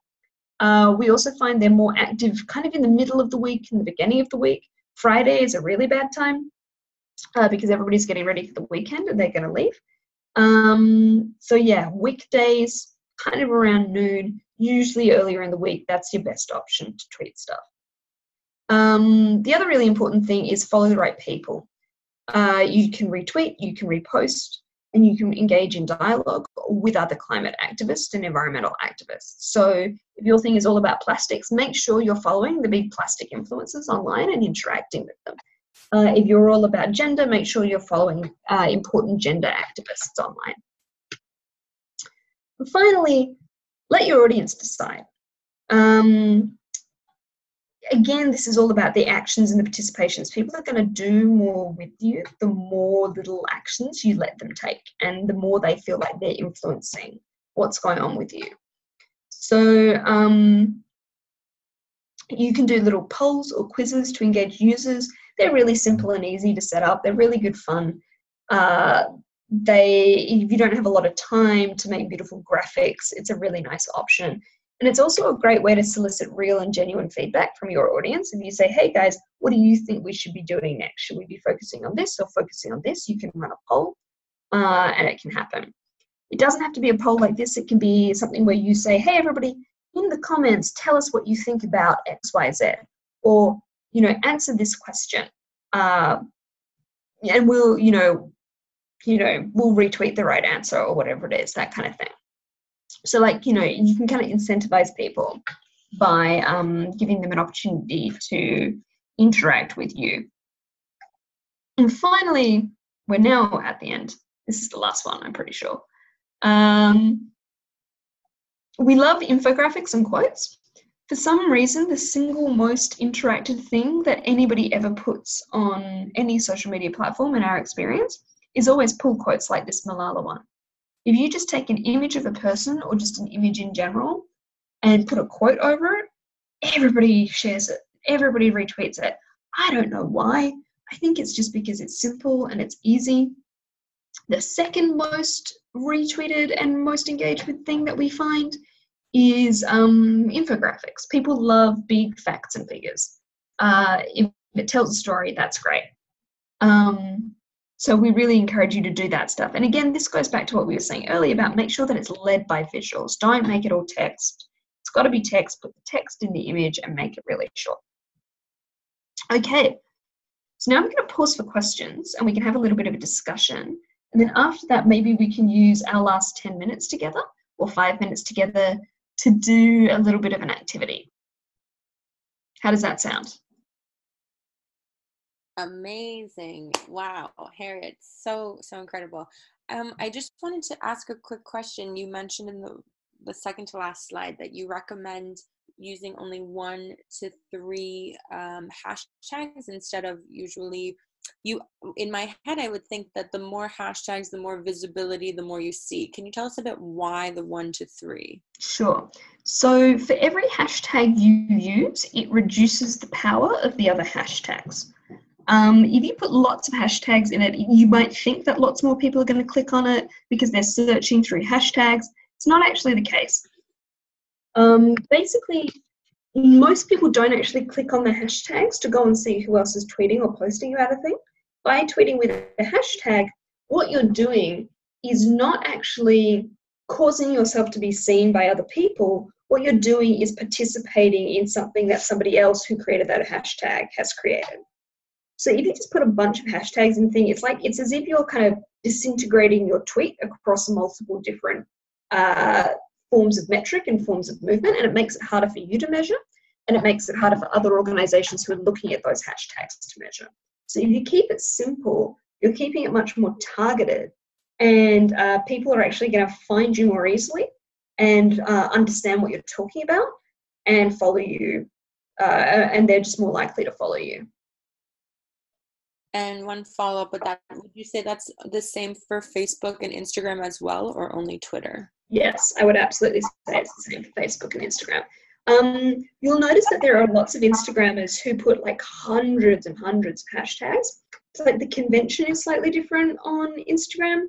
We also find they're more active kind of in the middle of the week, in the beginning of the week. Friday is a really bad time because everybody's getting ready for the weekend and they're going to leave. So yeah, weekdays, kind of around noon, usually earlier in the week, that's your best option to tweet stuff. The other really important thing is follow the right people. You can retweet, you can repost, and you can engage in dialogue with other climate activists and environmental activists. So if your thing is all about plastics, make sure you're following the big plastic influencers online and interacting with them. If you're all about gender, make sure you're following important gender activists online. And finally, let your audience decide. Again, this is all about the actions and the participations. People are going to do more with you the more little actions you let them take, and the more they feel like they're influencing what's going on with you. So you can do little polls or quizzes to engage users. They're really simple and easy to set up. They're really good fun. If you don't have a lot of time to make beautiful graphics, it's a really nice option. And it's also a great way to solicit real and genuine feedback from your audience. If you say, hey guys, what do you think we should be doing next? Should we be focusing on this or focusing on this? You can run a poll and it can happen. It doesn't have to be a poll like this. It can be something where you say, hey everybody, in the comments, tell us what you think about X, Y, Z. Or, answer this question. And we'll retweet the right answer or whatever it is, that kind of thing. So you can kind of incentivize people by giving them an opportunity to interact with you. And finally, we're now at the end. This is the last one, I'm pretty sure. We love infographics and quotes. For some reason, the single most interactive thing that anybody ever puts on any social media platform in our experience is always pull quotes like this Malala one. If you just take an image of a person or just an image in general and put a quote over it, everybody shares it. Everybody retweets it. I don't know why. I think it's just because it's simple and it's easy. The second most retweeted and most engaged with thing that we find is infographics. People love big facts and figures. If it tells a story, that's great. So we really encourage you to do that stuff. And again, this goes back to what we were saying earlier about make sure that it's led by visuals. Don't make it all text. It's got to be text, put the text in the image and make it really short. Okay, so now we're going to pause for questions and we can have a little bit of a discussion. And then after that, maybe we can use our last 10 minutes together or 5 minutes together to do a little bit of an activity. How does that sound? Amazing. Wow, Harriet, so incredible. I just wanted to ask a quick question. You mentioned in the second to last slide that you recommend using only 1 to 3 hashtags instead of usually in my head I would think that the more hashtags, the more visibility, the more you see. Can you tell us a bit why the 1 to 3? Sure. So for every hashtag you use, it reduces the power of the other hashtags. If you put lots of hashtags in it, you might think that lots more people are going to click on it because they're searching through hashtags. It's not actually the case. Basically, most people don't actually click on the hashtags to go and see who else is tweeting or posting about a thing. By tweeting with a hashtag, what you're doing is not actually causing yourself to be seen by other people. What you're doing is participating in something that somebody else who created that hashtag has created. So if you just put a bunch of hashtags in thing, it's as if you're kind of disintegrating your tweet across multiple different forms of metric and forms of movement, and it makes it harder for you to measure, and it makes it harder for other organizations who are looking at those hashtags to measure. So if you keep it simple, you're keeping it much more targeted, and people are actually going to find you more easily and understand what you're talking about and follow you, and they're just more likely to follow you. And one follow-up with that, would you say that's the same for Facebook and Instagram as well, or only Twitter? Yes, I would absolutely say it's the same for Facebook and Instagram. You'll notice that there are lots of Instagrammers who put like hundreds and hundreds of hashtags. So like the convention is slightly different on Instagram.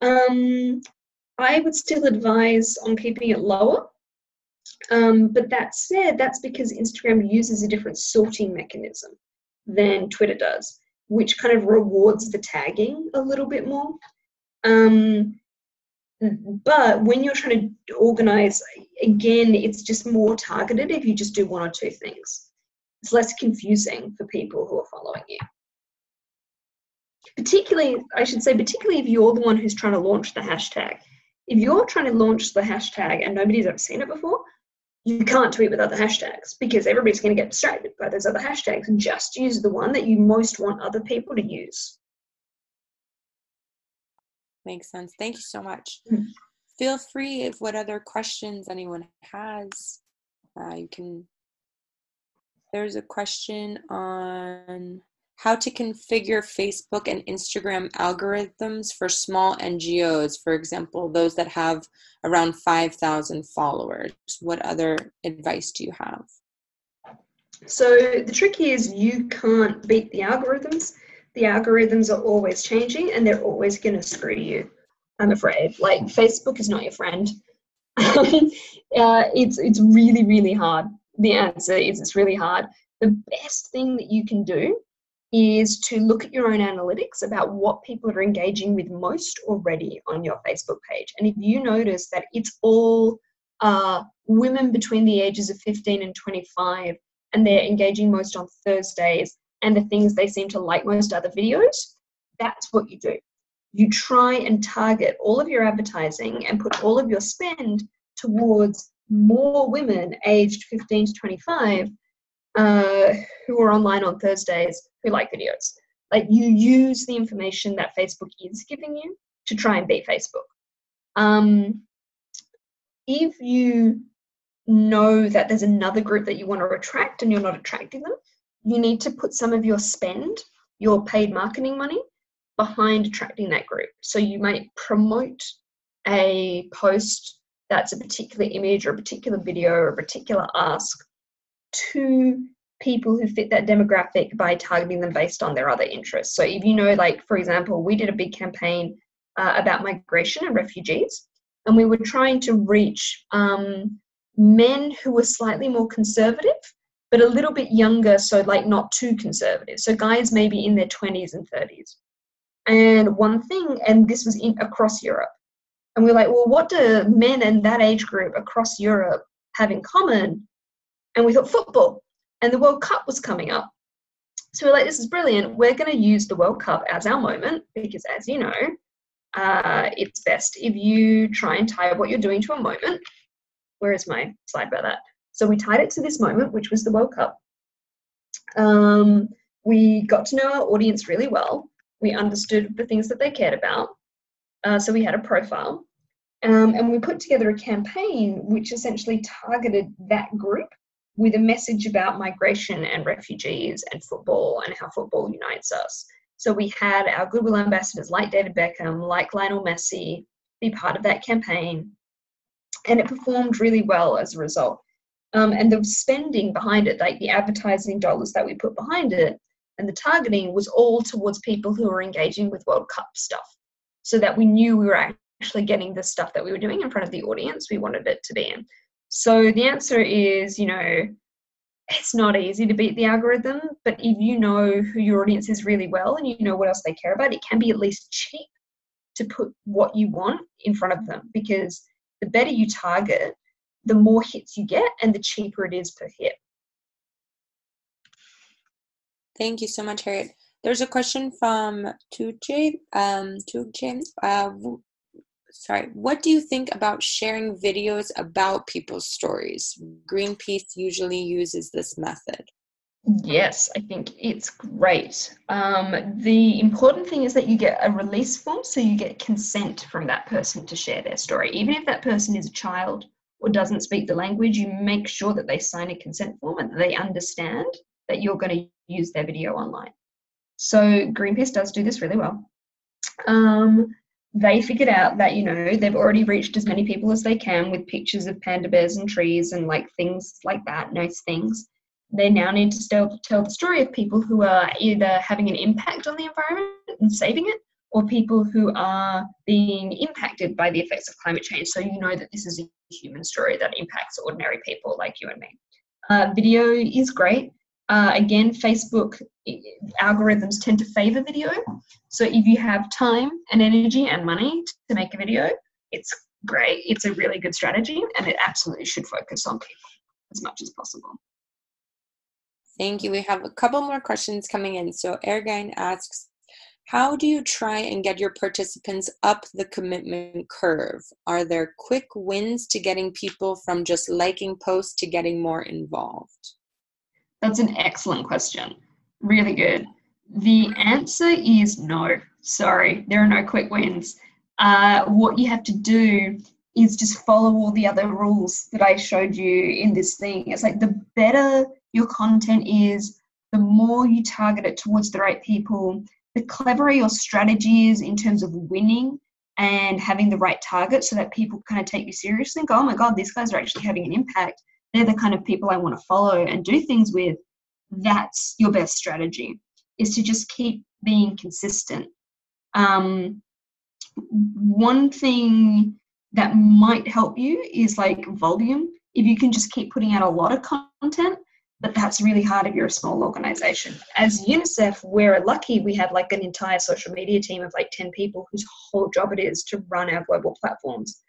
I would still advise on keeping it lower. But that said, that's because Instagram uses a different sorting mechanism than Twitter does, which kind of rewards the tagging a little bit more. But when you're trying to organize, again, it's just more targeted if you just do 1 or 2 things. It's less confusing for people who are following you. Particularly if you're the one who's trying to launch the hashtag. If you're trying to launch the hashtag and nobody's ever seen it before, you can't tweet with other hashtags because everybody's going to get distracted by those other hashtags. Just use the one that you most want other people to use. Makes sense. Thank you so much. Feel free if what other questions anyone has, there's a question on how to configure Facebook and Instagram algorithms for small NGOs, for example, those that have around 5,000 followers. What other advice do you have? So the trick is you can't beat the algorithms. The algorithms are always changing and they're always going to screw you, I'm afraid. Like Facebook is not your friend. It's really, really hard. The answer is it's really hard. The best thing that you can do is to look at your own analytics about what people are engaging with most already on your Facebook page. And if you notice that it's all women between the ages of 15 and 25, and they're engaging most on Thursdays, and the things they seem to like most other videos, that's what you do. You try and target all of your advertising and put all of your spend towards more women aged 15 to 25 who are online on Thursdays who like videos. Like, you use the information that Facebook is giving you to try and beat Facebook. If you know that there's another group that you want to attract and you're not attracting them, you need to put some of your spend, your paid marketing money, behind attracting that group. So you might promote a post that's a particular image or a particular video or a particular ask to people who fit that demographic by targeting them based on their other interests. So if you know, like, for example, we did a big campaign about migration and refugees. And we were trying to reach men who were slightly more conservative, but a little bit younger, so like not too conservative. So guys maybe in their 20s and 30s. And one thing, and this was across Europe, and we're like, well, what do men in that age group across Europe have in common? And we thought football, and the World Cup was coming up. So we're like, this is brilliant. We're going to use the World Cup as our moment because, as you know, it's best if you try and tie what you're doing to a moment. Where is my slide about that? So we tied it to this moment, which was the World Cup. We got to know our audience really well. We understood the things that they cared about. So we had a profile. And we put together a campaign which essentially targeted that group with a message about migration and refugees and football and how football unites us. So we had our goodwill ambassadors like David Beckham, like Lionel Messi, be part of that campaign. And it performed really well as a result. And the spending behind it, like the advertising dollars that we put behind it and the targeting was all towards people who were engaging with World Cup stuff, so that we knew we were actually getting the stuff that we were doing in front of the audience we wanted it to be in. So the answer is, you know, it's not easy to beat the algorithm, but if you know who your audience is really well and you know what else they care about, it can be at least cheap to put what you want in front of them, because the better you target, the more hits you get and the cheaper it is per hit. Thank you so much, Harriet. There's a question from Tugje. Sorry, what do you think about sharing videos about people's stories? Greenpeace usually uses this method. Yes, I think it's great. The important thing is that you get a release form, so you get consent from that person to share their story. Even if that person is a child or doesn't speak the language, you make sure that they sign a consent form and that they understand that you're going to use their video online. So Greenpeace does do this really well. They figured out that, you know, they've already reached as many people as they can with pictures of panda bears and trees and like things like that, nice things. They now need to still tell the story of people who are either having an impact on the environment and saving it, or people who are being impacted by the effects of climate change. So you know that this is a human story that impacts ordinary people like you and me. Video is great. Again, Facebook algorithms tend to favor video. So if you have time and energy and money to make a video, it's great. It's a really good strategy, and it absolutely should focus on people as much as possible. Thank you. We have a couple more questions coming in. So Ergine asks, how do you try and get your participants up the commitment curve? Are there quick wins to getting people from just liking posts to getting more involved? That's an excellent question. Really good. The answer is no. Sorry, there are no quick wins. What you have to do is just follow all the other rules that I showed you in this thing. It's like the better your content is, the more you target it towards the right people, the cleverer your strategy is in terms of winning and having the right target so that people kind of take you seriously and go, oh my God, these guys are actually having an impact. They're the kind of people I want to follow and do things with. That's your best strategy, is to just keep being consistent. One thing that might help you is like volume. If you can just keep putting out a lot of content, but that's really hard if you're a small organization. As UNICEF, we're lucky we have like an entire social media team of like 10 people whose whole job it is to run our global platforms.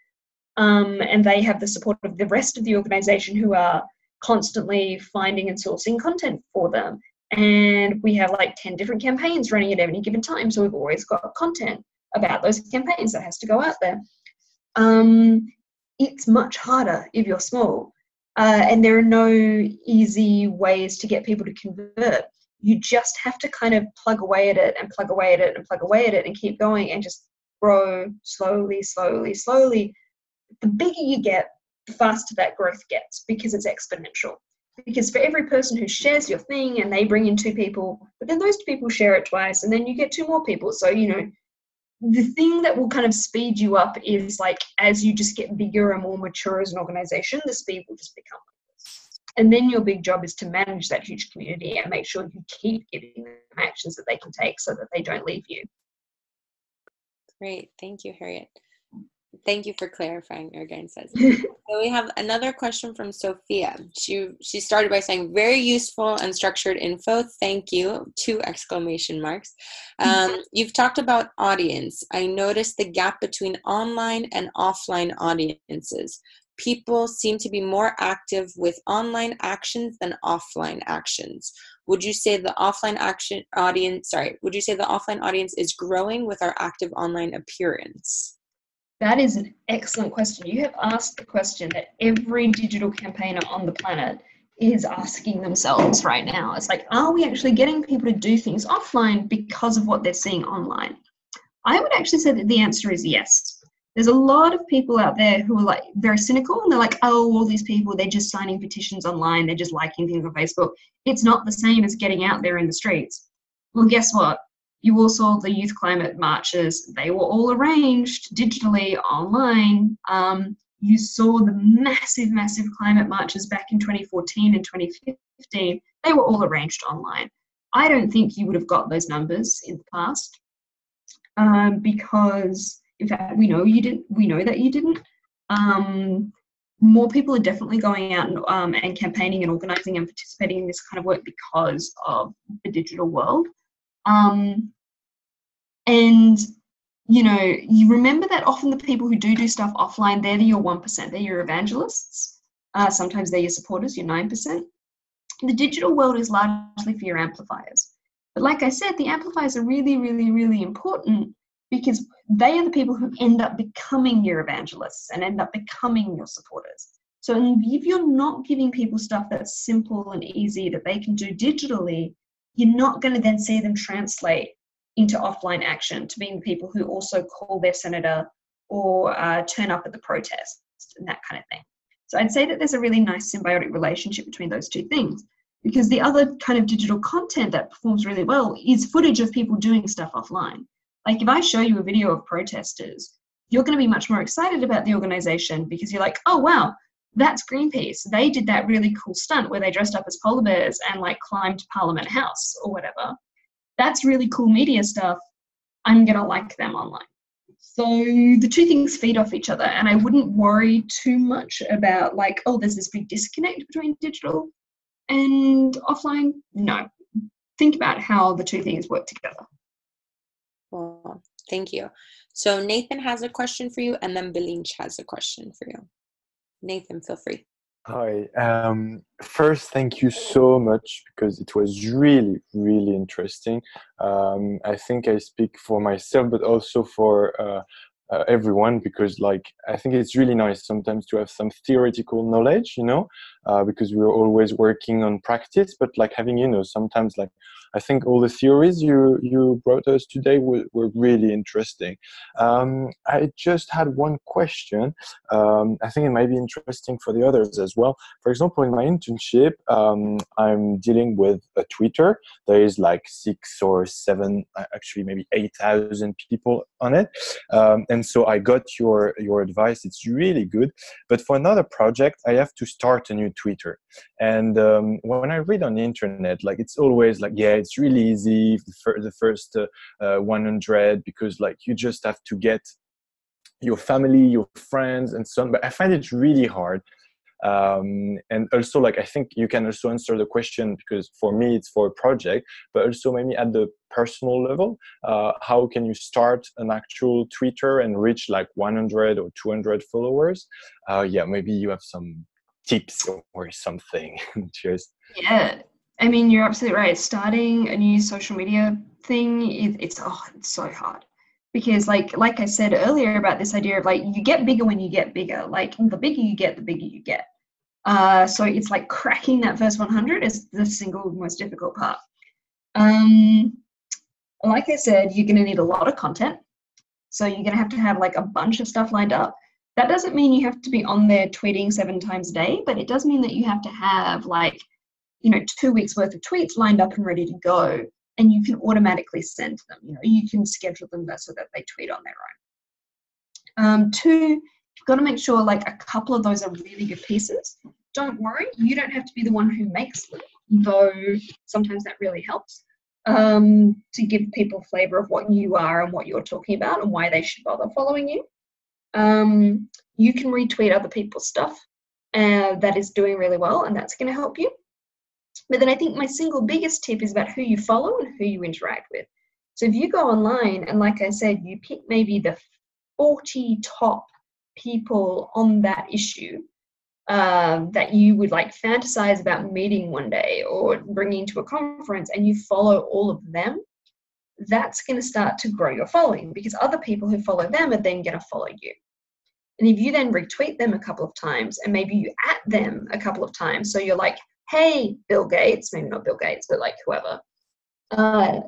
And they have the support of the rest of the organization who are constantly finding and sourcing content for them. And we have like 10 different campaigns running at any given time. So we've always got content about those campaigns that has to go out there. It's much harder if you're small. And there are no easy ways to get people to convert. You just have to kind of plug away at it and plug away at it and plug away at it and keep going and just grow slowly, slowly, slowly. The bigger you get, the faster that growth gets, because it's exponential. Because for every person who shares your thing and they bring in 2 people, but then those 2 people share it twice and then you get 2 more people. So, you know, the thing that will kind of speed you up is like, as you just get bigger and more mature as an organization, the speed will just become like this. And then your big job is to manage that huge community and make sure you keep giving them actions that they can take so that they don't leave you. Great. Thank you, Harriet. Thank you for clarifying, Ergen says. So we have another question from Sophia. She started by saying, very useful and structured info. Thank you. 2 exclamation marks. You've talked about audience. I noticed the gap between online and offline audiences. People seem to be more active with online actions than offline actions. Would you say the offline audience is growing with our active online appearance? That is an excellent question. You have asked the question that every digital campaigner on the planet is asking themselves right now. It's like, are we actually getting people to do things offline because of what they're seeing online? I would actually say that the answer is yes. There's a lot of people out there who are like very cynical, and they're like, oh, all these people, they're just signing petitions online, they're just liking things on Facebook. It's not the same as getting out there in the streets. Well, guess what? You all saw the youth climate marches. They were all arranged digitally online. You saw the massive, massive climate marches back in 2014 and 2015. They were all arranged online. I don't think you would have got those numbers in the past because, in fact, we know you didn't. We know that you didn't. More people are definitely going out and campaigning and organising and participating in this kind of work because of the digital world. And, you know, you remember that often the people who do stuff offline, they're your 1%, they're your evangelists. Sometimes they're your supporters, your 9%. The digital world is largely for your amplifiers. But like I said, the amplifiers are really, really, really important because they are the people who end up becoming your evangelists and end up becoming your supporters. So if you're not giving people stuff that's simple and easy that they can do digitally, you're not going to then see them translate into offline action to being the people who also call their senator or turn up at the protest and that kind of thing. So I'd say that there's a really nice symbiotic relationship between those two things, because the other kind of digital content that performs really well is footage of people doing stuff offline. Like if I show you a video of protesters, you're going to be much more excited about the organization because you're like, oh, wow, that's Greenpeace. They did that really cool stunt where they dressed up as polar bears and like climbed Parliament House or whatever. That's really cool media stuff. I'm going to like them online. So the two things feed off each other, and I wouldn't worry too much about like, oh, there's this big disconnect between digital and offline. No. Think about how the two things work together. Well, thank you. So Nathan has a question for you, and then Belinch has a question for you. Nathan, feel free. Hi. First, thank you so much because it was really, really interesting. I think I speak for myself, but also for everyone, because like I think it's really nice sometimes to have some theoretical knowledge, you know, because we're always working on practice, but like having, you know, sometimes like I think all the theories you brought us today were really interesting. I just had one question. I think it might be interesting for the others as well. For example, in my internship, I'm dealing with a Twitter. There is like 6 or 7, actually maybe 8,000 people on it. And so I got your advice. It's really good. But for another project, I have to start a new Twitter. And when I read on the internet, like it's always like, yeah, it's really easy, the first 100, because like you just have to get your family, your friends, and so on. But I find it really hard. And also, like, I think you can also answer the question, because for me, it's for a project, but also maybe at the personal level, how can you start an actual Twitter and reach like 100 or 200 followers? Yeah, maybe you have some tips or something. Cheers. Yeah, I mean, you're absolutely right. Starting a new social media thing, it's so hard. Because like I said earlier about this idea of like, you get bigger when you get bigger. Like the bigger you get, the bigger you get. So it's like cracking that first 100 is the single most difficult part. Like I said, you're going to need a lot of content. So you're going to have like a bunch of stuff lined up. That doesn't mean you have to be on there tweeting 7 times a day, but it does mean that you have to have like, you know, 2 weeks worth of tweets lined up and ready to go. And you can automatically send them. You know, you can schedule them so that they tweet on their own. 2, you've got to make sure like a couple of those are really good pieces. Don't worry, you don't have to be the one who makes them, though sometimes that really helps. to give people flavor of what you are and what you're talking about and why they should bother following you. You can retweet other people's stuff that is doing really well, and that's going to help you. But then I think my single biggest tip is about who you follow and who you interact with. So if you go online and, like I said, you pick maybe the 40 top people on that issue that you would like fantasize about meeting one day or bringing to a conference, and you follow all of them, that's going to start to grow your following, because other people who follow them are then going to follow you. And if you then retweet them a couple of times and maybe you at them a couple of times, so you're like, hey, Bill Gates, maybe not Bill Gates, but like whoever,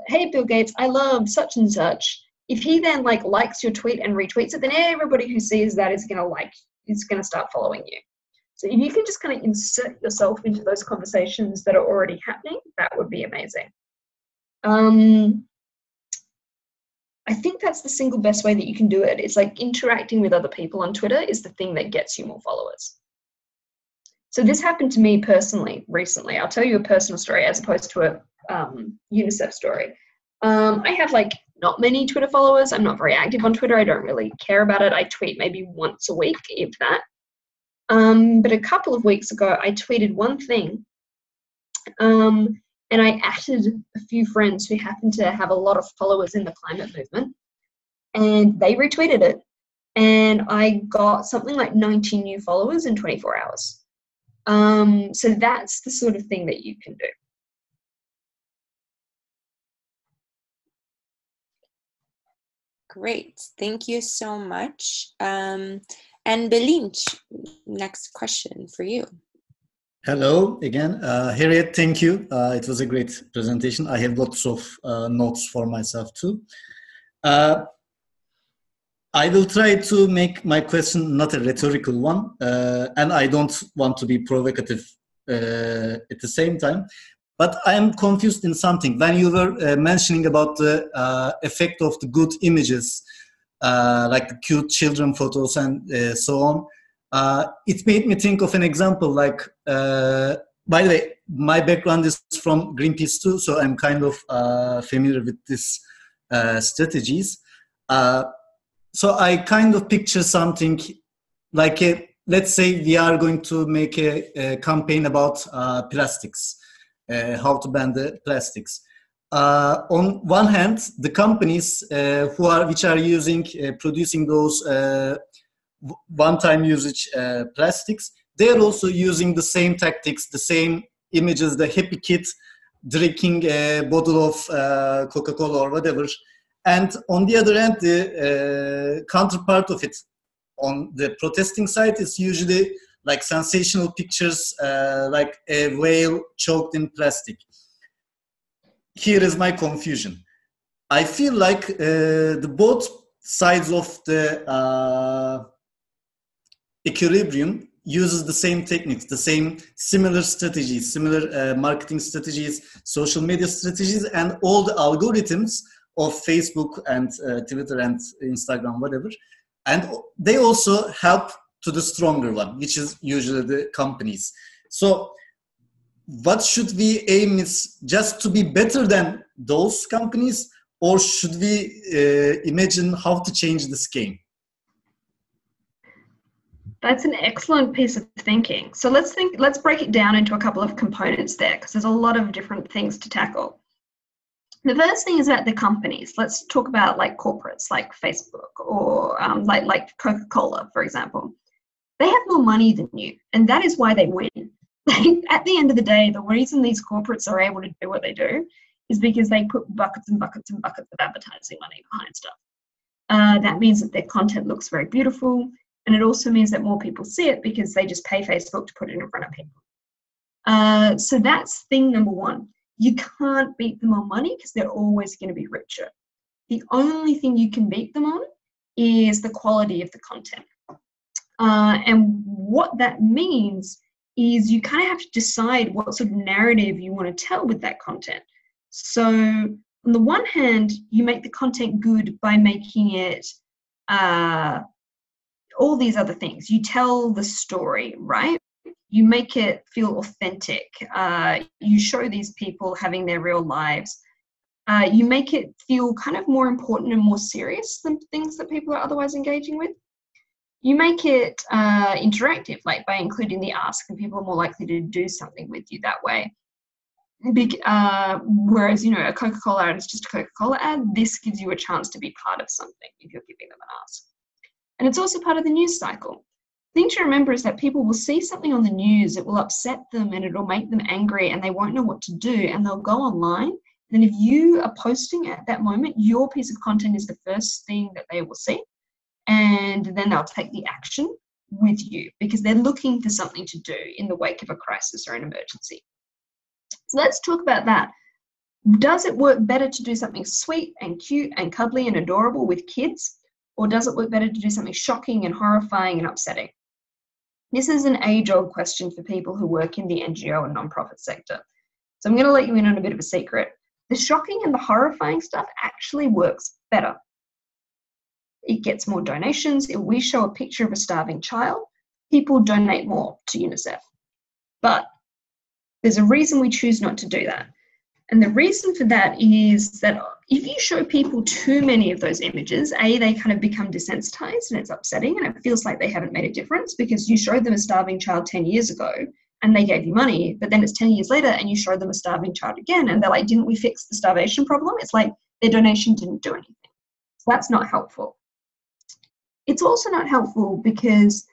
hey, Bill Gates, I love such and such. If he then like likes your tweet and retweets it, then everybody who sees that is going to start following you. So if you can just kind of insert yourself into those conversations that are already happening, that would be amazing. I think that's the single best way that you can do it. It's like interacting with other people on Twitter is the thing that gets you more followers. So this happened to me personally recently. I'll tell you a personal story as opposed to a UNICEF story. I have like not many Twitter followers. I'm not very active on Twitter. I don't really care about it. I tweet maybe once a week, if that. But a couple of weeks ago, I tweeted one thing, and I added a few friends who happen to have a lot of followers in the climate movement, and they retweeted it, and I got something like 90 new followers in 24 hours. So that's the sort of thing that you can do. Great, thank you so much. And Belinch, next question for you. Hello again, Harriet, thank you. It was a great presentation. I have lots of notes for myself too. I will try to make my question not a rhetorical one, and I don't want to be provocative at the same time, but I am confused in something. When you were mentioning about the effect of the good images, like the cute children photos and so on, it made me think of an example like, by the way, my background is from Greenpeace too, so I'm kind of familiar with these strategies. So I kind of picture something like, let's say we are going to make a campaign about plastics, how to ban the plastics. On one hand, the companies which are using, producing those one-time usage plastics, they're also using the same tactics, the same images, the happy kid drinking a bottle of Coca-Cola or whatever. And on the other hand, the counterpart of it on the protesting side is usually like sensational pictures, like a whale choked in plastic. Here is my confusion. I feel like the both sides of the equilibrium uses the same techniques, the same similar strategies, similar marketing strategies, social media strategies, and all the algorithms of Facebook and Twitter and Instagram, whatever. And they also help to the stronger one, which is usually the companies. So what should we aim is just to be better than those companies, or should we imagine how to change this game? That's an excellent piece of thinking. So let's break it down into a couple of components there, because there's a lot of different things to tackle. The first thing is about the companies. Let's talk about like corporates like Facebook or like Coca-Cola, for example. They have more money than you, and that is why they win. At the end of the day, the reason these corporates are able to do what they do is because they put buckets and buckets and buckets of advertising money behind stuff. That means that their content looks very beautiful, and it also means that more people see it because they just pay Facebook to put it in front of people. So that's thing number one. You can't beat them on money because they're always going to be richer. The only thing you can beat them on is the quality of the content. And what that means is you kind of have to decide what sort of narrative you want to tell with that content. So on the one hand, you make the content good by making it all these other things. You tell the story, right? You make it feel authentic. You show these people having their real lives. You make it feel kind of more important and more serious than things that people are otherwise engaging with. You make it interactive, like by including the ask, and people are more likely to do something with you that way. Whereas, a Coca-Cola ad is just a Coca-Cola ad. This gives you a chance to be part of something if you're giving them an ask. And it's also part of the news cycle. The thing to remember is that people will see something on the news, it will upset them and it'll make them angry and they won't know what to do, and they'll go online. And if you are posting at that moment, your piece of content is the first thing that they will see. And then they'll take the action with you because they're looking for something to do in the wake of a crisis or an emergency. So let's talk about that. Does it work better to do something sweet and cute and cuddly and adorable with kids? Or does it work better to do something shocking and horrifying and upsetting? This is an age-old question for people who work in the NGO and nonprofit sector. So I'm going to let you in on a bit of a secret. The shocking and the horrifying stuff actually works better. It gets more donations. If we show a picture of a starving child, people donate more to UNICEF. But there's a reason we choose not to do that. And the reason for that is that if you show people too many of those images, they kind of become desensitized and it's upsetting and it feels like they haven't made a difference because you showed them a starving child 10 years ago and they gave you money, but then it's 10 years later and you showed them a starving child again and they're like, didn't we fix the starvation problem? It's like their donation didn't do anything. So that's not helpful. It's also not helpful because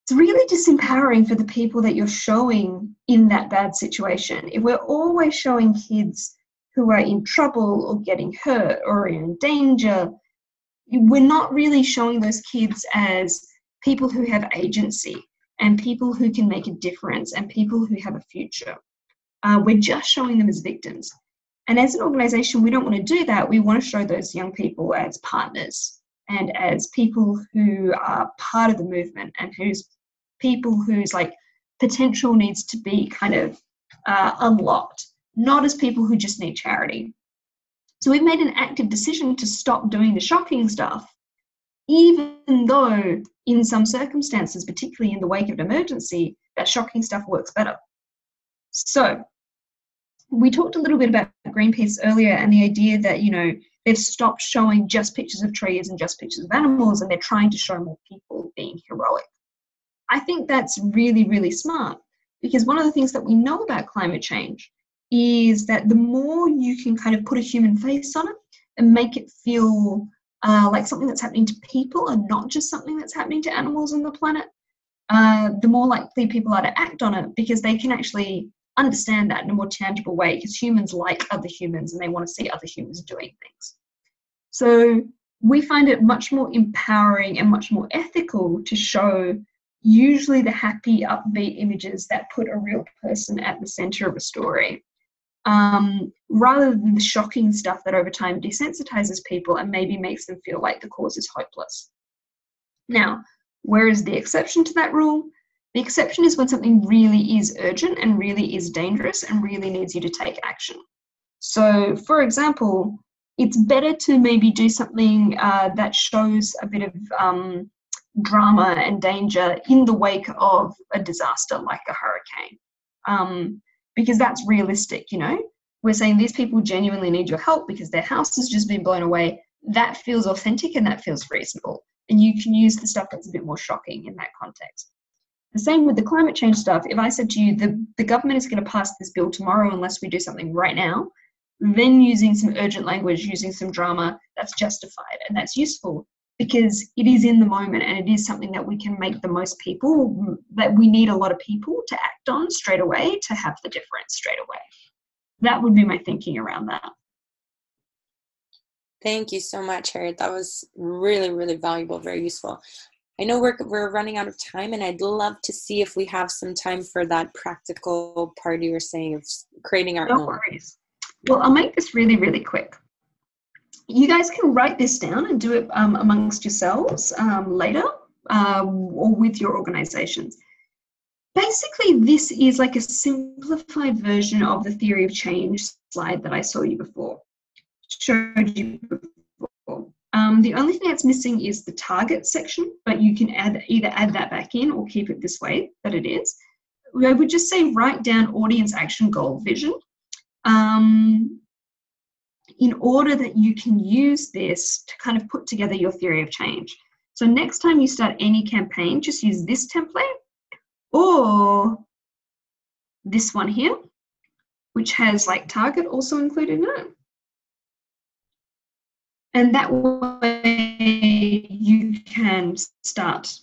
it's really disempowering for the people that you're showing in that bad situation. If we're always showing kids who are in trouble or getting hurt or in danger, we're not really showing those kids as people who have agency and people who can make a difference and people who have a future. We're just showing them as victims. And as an organization, we don't want to do that. We want to show those young people as partners and as people who are part of the movement and whose like potential needs to be kind of unlocked, not as people who just need charity. So we've made an active decision to stop doing the shocking stuff, even though in some circumstances, particularly in the wake of an emergency, that shocking stuff works better. So we talked a little bit about Greenpeace earlier and the idea that, they've stopped showing just pictures of trees and just pictures of animals and they're trying to show more people being heroic. I think that's really, really smart because one of the things that we know about climate change is that the more you can kind of put a human face on it and make it feel like something that's happening to people and not just something that's happening to animals on the planet, the more likely people are to act on it because they can actually understand that in a more tangible way because humans like other humans and they want to see other humans doing things. So we find it much more empowering and much more ethical to show usually the happy, upbeat images that put a real person at the center of a story, rather than the shocking stuff that over time desensitizes people and maybe makes them feel like the cause is hopeless. Now, where is the exception to that rule? The exception is when something really is urgent and really is dangerous and really needs you to take action. So, for example, it's better to maybe do something that shows a bit of drama and danger in the wake of a disaster like a hurricane, because that's realistic. We're saying these people genuinely need your help because their house has just been blown away. That feels authentic and that feels reasonable, and you can use the stuff that's a bit more shocking in that context. The same with the climate change stuff. If I said to you the government is going to pass this bill tomorrow unless we do something right now, then using some urgent language, using some drama, that's justified and that's useful because it is in the moment and it is something that we can make the most people, that we need a lot of people to act on straight away to have the difference straight away. That would be my thinking around that. Thank you so much, Harriet. That was really, really valuable, very useful. I know we're running out of time and I'd love to see if we have some time for that practical part you were saying of creating our own. No worries. Well, I'll make this really, really quick. You guys can write this down and do it amongst yourselves later or with your organizations. Basically, this is like a simplified version of the theory of change slide that I showed you before. The only thing that's missing is the target section, but you can either add that back in or keep it this way that it is. I would just say write down audience, action, goal, vision. in order that you can use this to kind of put together your theory of change. So next time you start any campaign, just use this template or this one here, which has like target also included in it. And that way you can start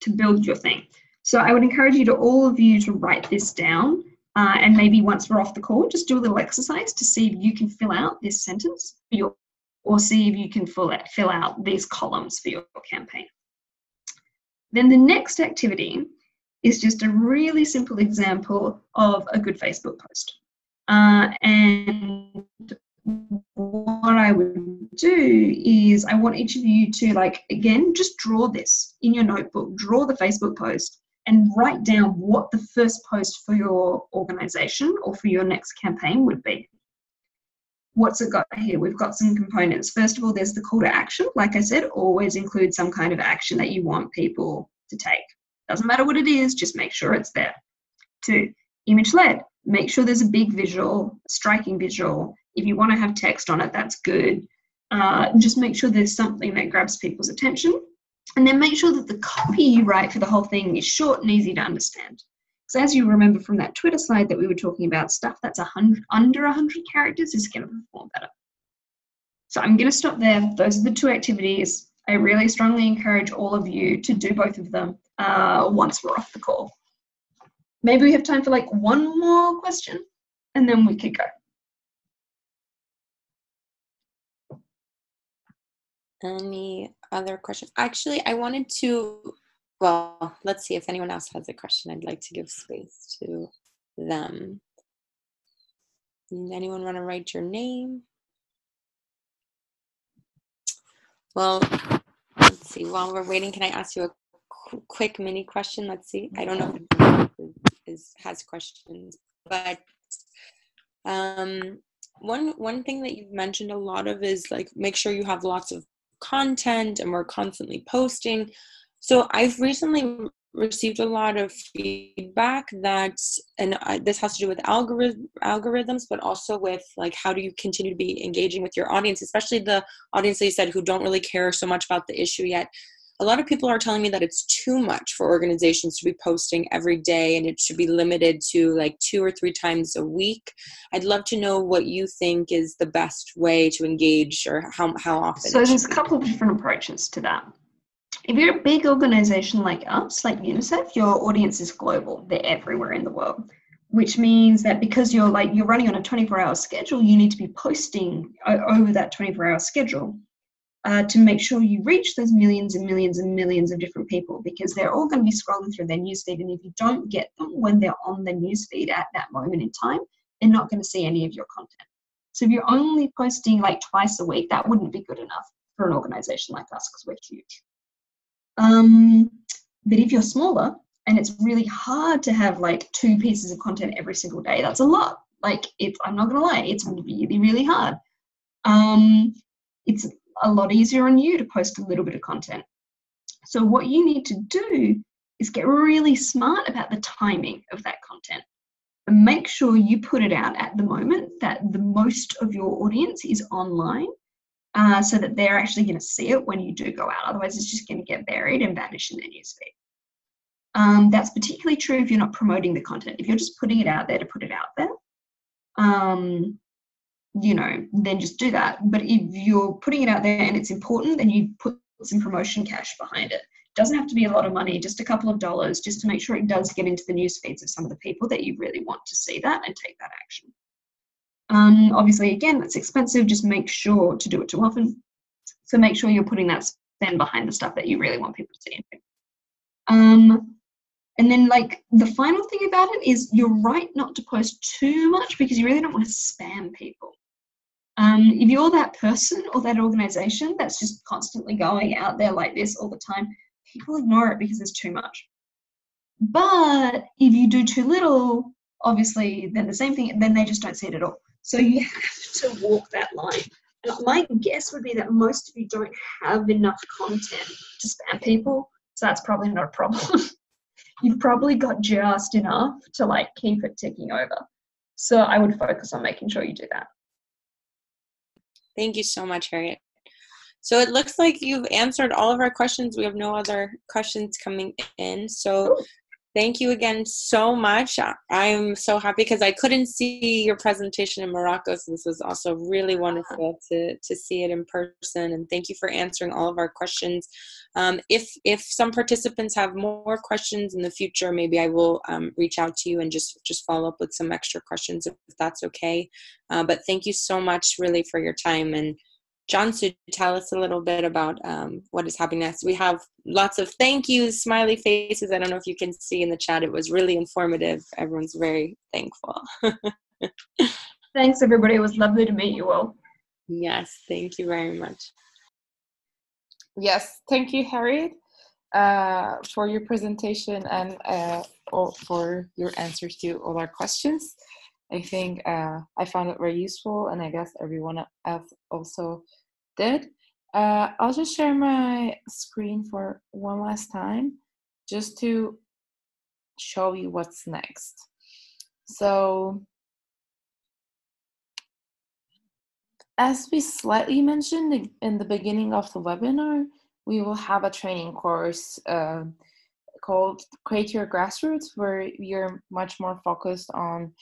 to build your thing. So I would encourage you to all of you to write this down, and maybe once we're off the call, just do a little exercise to see if you can fill out this sentence or see if you can fill out these columns for your campaign. Then the next activity is just a really simple example of a good Facebook post. And what I would do is I want each of you to, like, again, just draw this in your notebook, draw the Facebook post and write down what the first post for your organization or for your next campaign would be. What's it got here? We've got some components. First of all, there's the call to action. Like I said, always include some kind of action that you want people to take. Doesn't matter what it is, just make sure it's there. 2, image led. Make sure there's a big visual, striking visual. If you want to have text on it, that's good. Just make sure there's something that grabs people's attention. And then make sure that the copy you write for the whole thing is short and easy to understand. So as you remember from that Twitter slide that we were talking about, stuff that's under 100 characters is going to perform better. So I'm going to stop there. Those are the 2 activities. I really strongly encourage all of you to do both of them once we're off the call. Maybe we have time for like one more question and then we could go. Any other questions? Actually, I wanted to, well, let's see if anyone else has a question. I'd like to give space to them. Anyone want to write your name? Well, let's see. While we're waiting, can I ask you a quick mini question? Let's see. I don't know if has questions, but one thing that you've mentioned a lot of is like make sure you have lots of content and we're constantly posting. So I've recently received a lot of feedback that, and this has to do with algorithms, but also with like how do you continue to be engaging with your audience, especially the audience that you said who don't really care so much about the issue yet. A lot of people are telling me that it's too much for organizations to be posting every day and it should be limited to like 2 or 3 times a week. I'd love to know what you think is the best way to engage or how often. So there's a couple of different approaches to that. If you're a big organization like us, like UNICEF, your audience is global. They're everywhere in the world, which means that because you're running on a 24-hour schedule, you need to be posting over that 24-hour schedule. To make sure you reach those millions and millions and millions of different people, because they're all going to be scrolling through their newsfeed, and if you don't get them when they're on the newsfeed at that moment in time, they're not going to see any of your content. So if you're only posting like twice a week, that wouldn't be good enough for an organization like us because we're huge. But if you're smaller and it's really hard to have like 2 pieces of content every single day, that's a lot. Like I'm not going to lie, it's really, really hard. It's a lot easier on you to post a little bit of content. So what you need to do is get really smart about the timing of that content and make sure you put it out at the moment that the most of your audience is online, so that they're actually going to see it when you do go out. Otherwise it's just going to get buried and vanish in their newsfeed. That's particularly true if you're not promoting the content. If you're just putting it out there to put it out there, you know, then just do that. But if you're putting it out there and it's important, then you put some promotion cash behind it. Doesn't have to be a lot of money, just a couple of dollars, just to make sure it does get into the news feeds of some of the people that you really want to see that and take that action. Obviously, again, that's expensive. Just make sure to do it too often. So make sure you're putting that spend behind the stuff that you really want people to see. And then like the final thing about it is you're right not to post too much because you really don't want to spam people. If you're that person or that organization that's just constantly going out there like this all the time, people ignore it because there's too much. But if you do too little, obviously then the same thing, then they just don't see it at all. So you have to walk that line. And my guess would be that most of you don't have enough content to spam people, so that's probably not a problem. You've probably got just enough to like keep it ticking over. So I would focus on making sure you do that. Thank you so much, Harriet. So it looks like you've answered all of our questions. We have no other questions coming in. So thank you again so much. I'm so happy because I couldn't see your presentation in Morocco, so this was also really wonderful to see it in person. And thank you for answering all of our questions. If some participants have more questions in the future, maybe I will reach out to you and just follow up with some extra questions if that's okay. But thank you so much really for your time. And Cansu, tell us a little bit about what is happening next. We have lots of thank yous, smiley faces. I don't know if you can see in the chat. It was really informative. Everyone's very thankful. Thanks, everybody. It was lovely to meet you all. Yes, thank you very much. Yes, thank you, Harriet, for your presentation and for your answers to all our questions. I think I found it very useful, and I guess everyone else also did. I'll just share my screen for one last time, just to show you what's next. So, as we slightly mentioned in the beginning of the webinar, we will have a training course called Create Your Grassroots, where you're much more focused on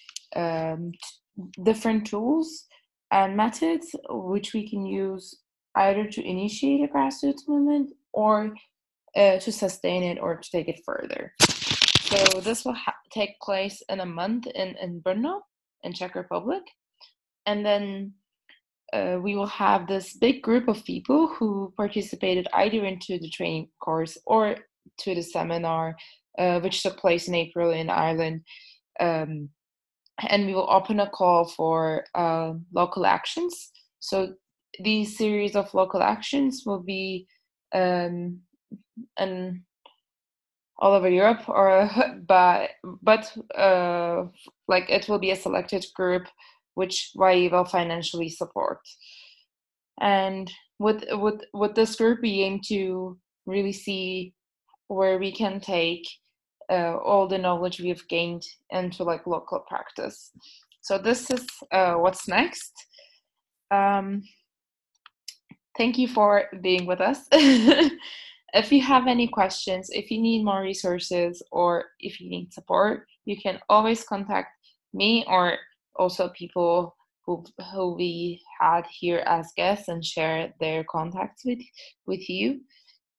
different tools and methods which we can use either to initiate a grassroots movement or to sustain it or to take it further. So this will take place in a month in Brno, in Czech Republic. And then we will have this big group of people who participated either into the training course or to the seminar, which took place in April in Ireland. And we will open a call for local actions. So these series of local actions will be all over Europe, or but like it will be a selected group which YE will financially support. And with this group, we aim to really see where we can take all the knowledge we've gained into like local practice. So this is what's next. Thank you for being with us. If you have any questions, if you need more resources, or if you need support, you can always contact me or also people who we had here as guests and share their contacts with you.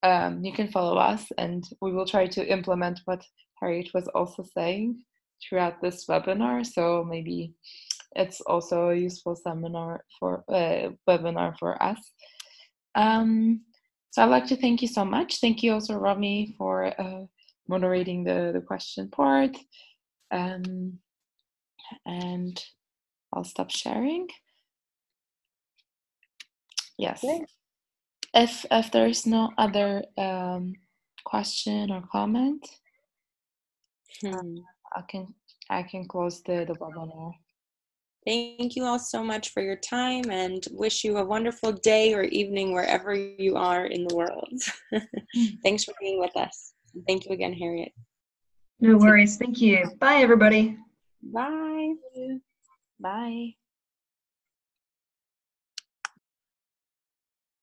You can follow us, and we will try to implement what Harriet was also saying throughout this webinar. So maybe it's also a useful webinar for us. So I'd like to thank you so much. Thank you also, Rami, for moderating the question part. And I'll stop sharing. Yes. If there's no other question or comment, I can close the webinar. Thank you all so much for your time, and wish you a wonderful day or evening wherever you are in the world. Thanks for being with us. Thank you again, Harriet. No worries. Thank you. Bye, everybody. Bye. Bye.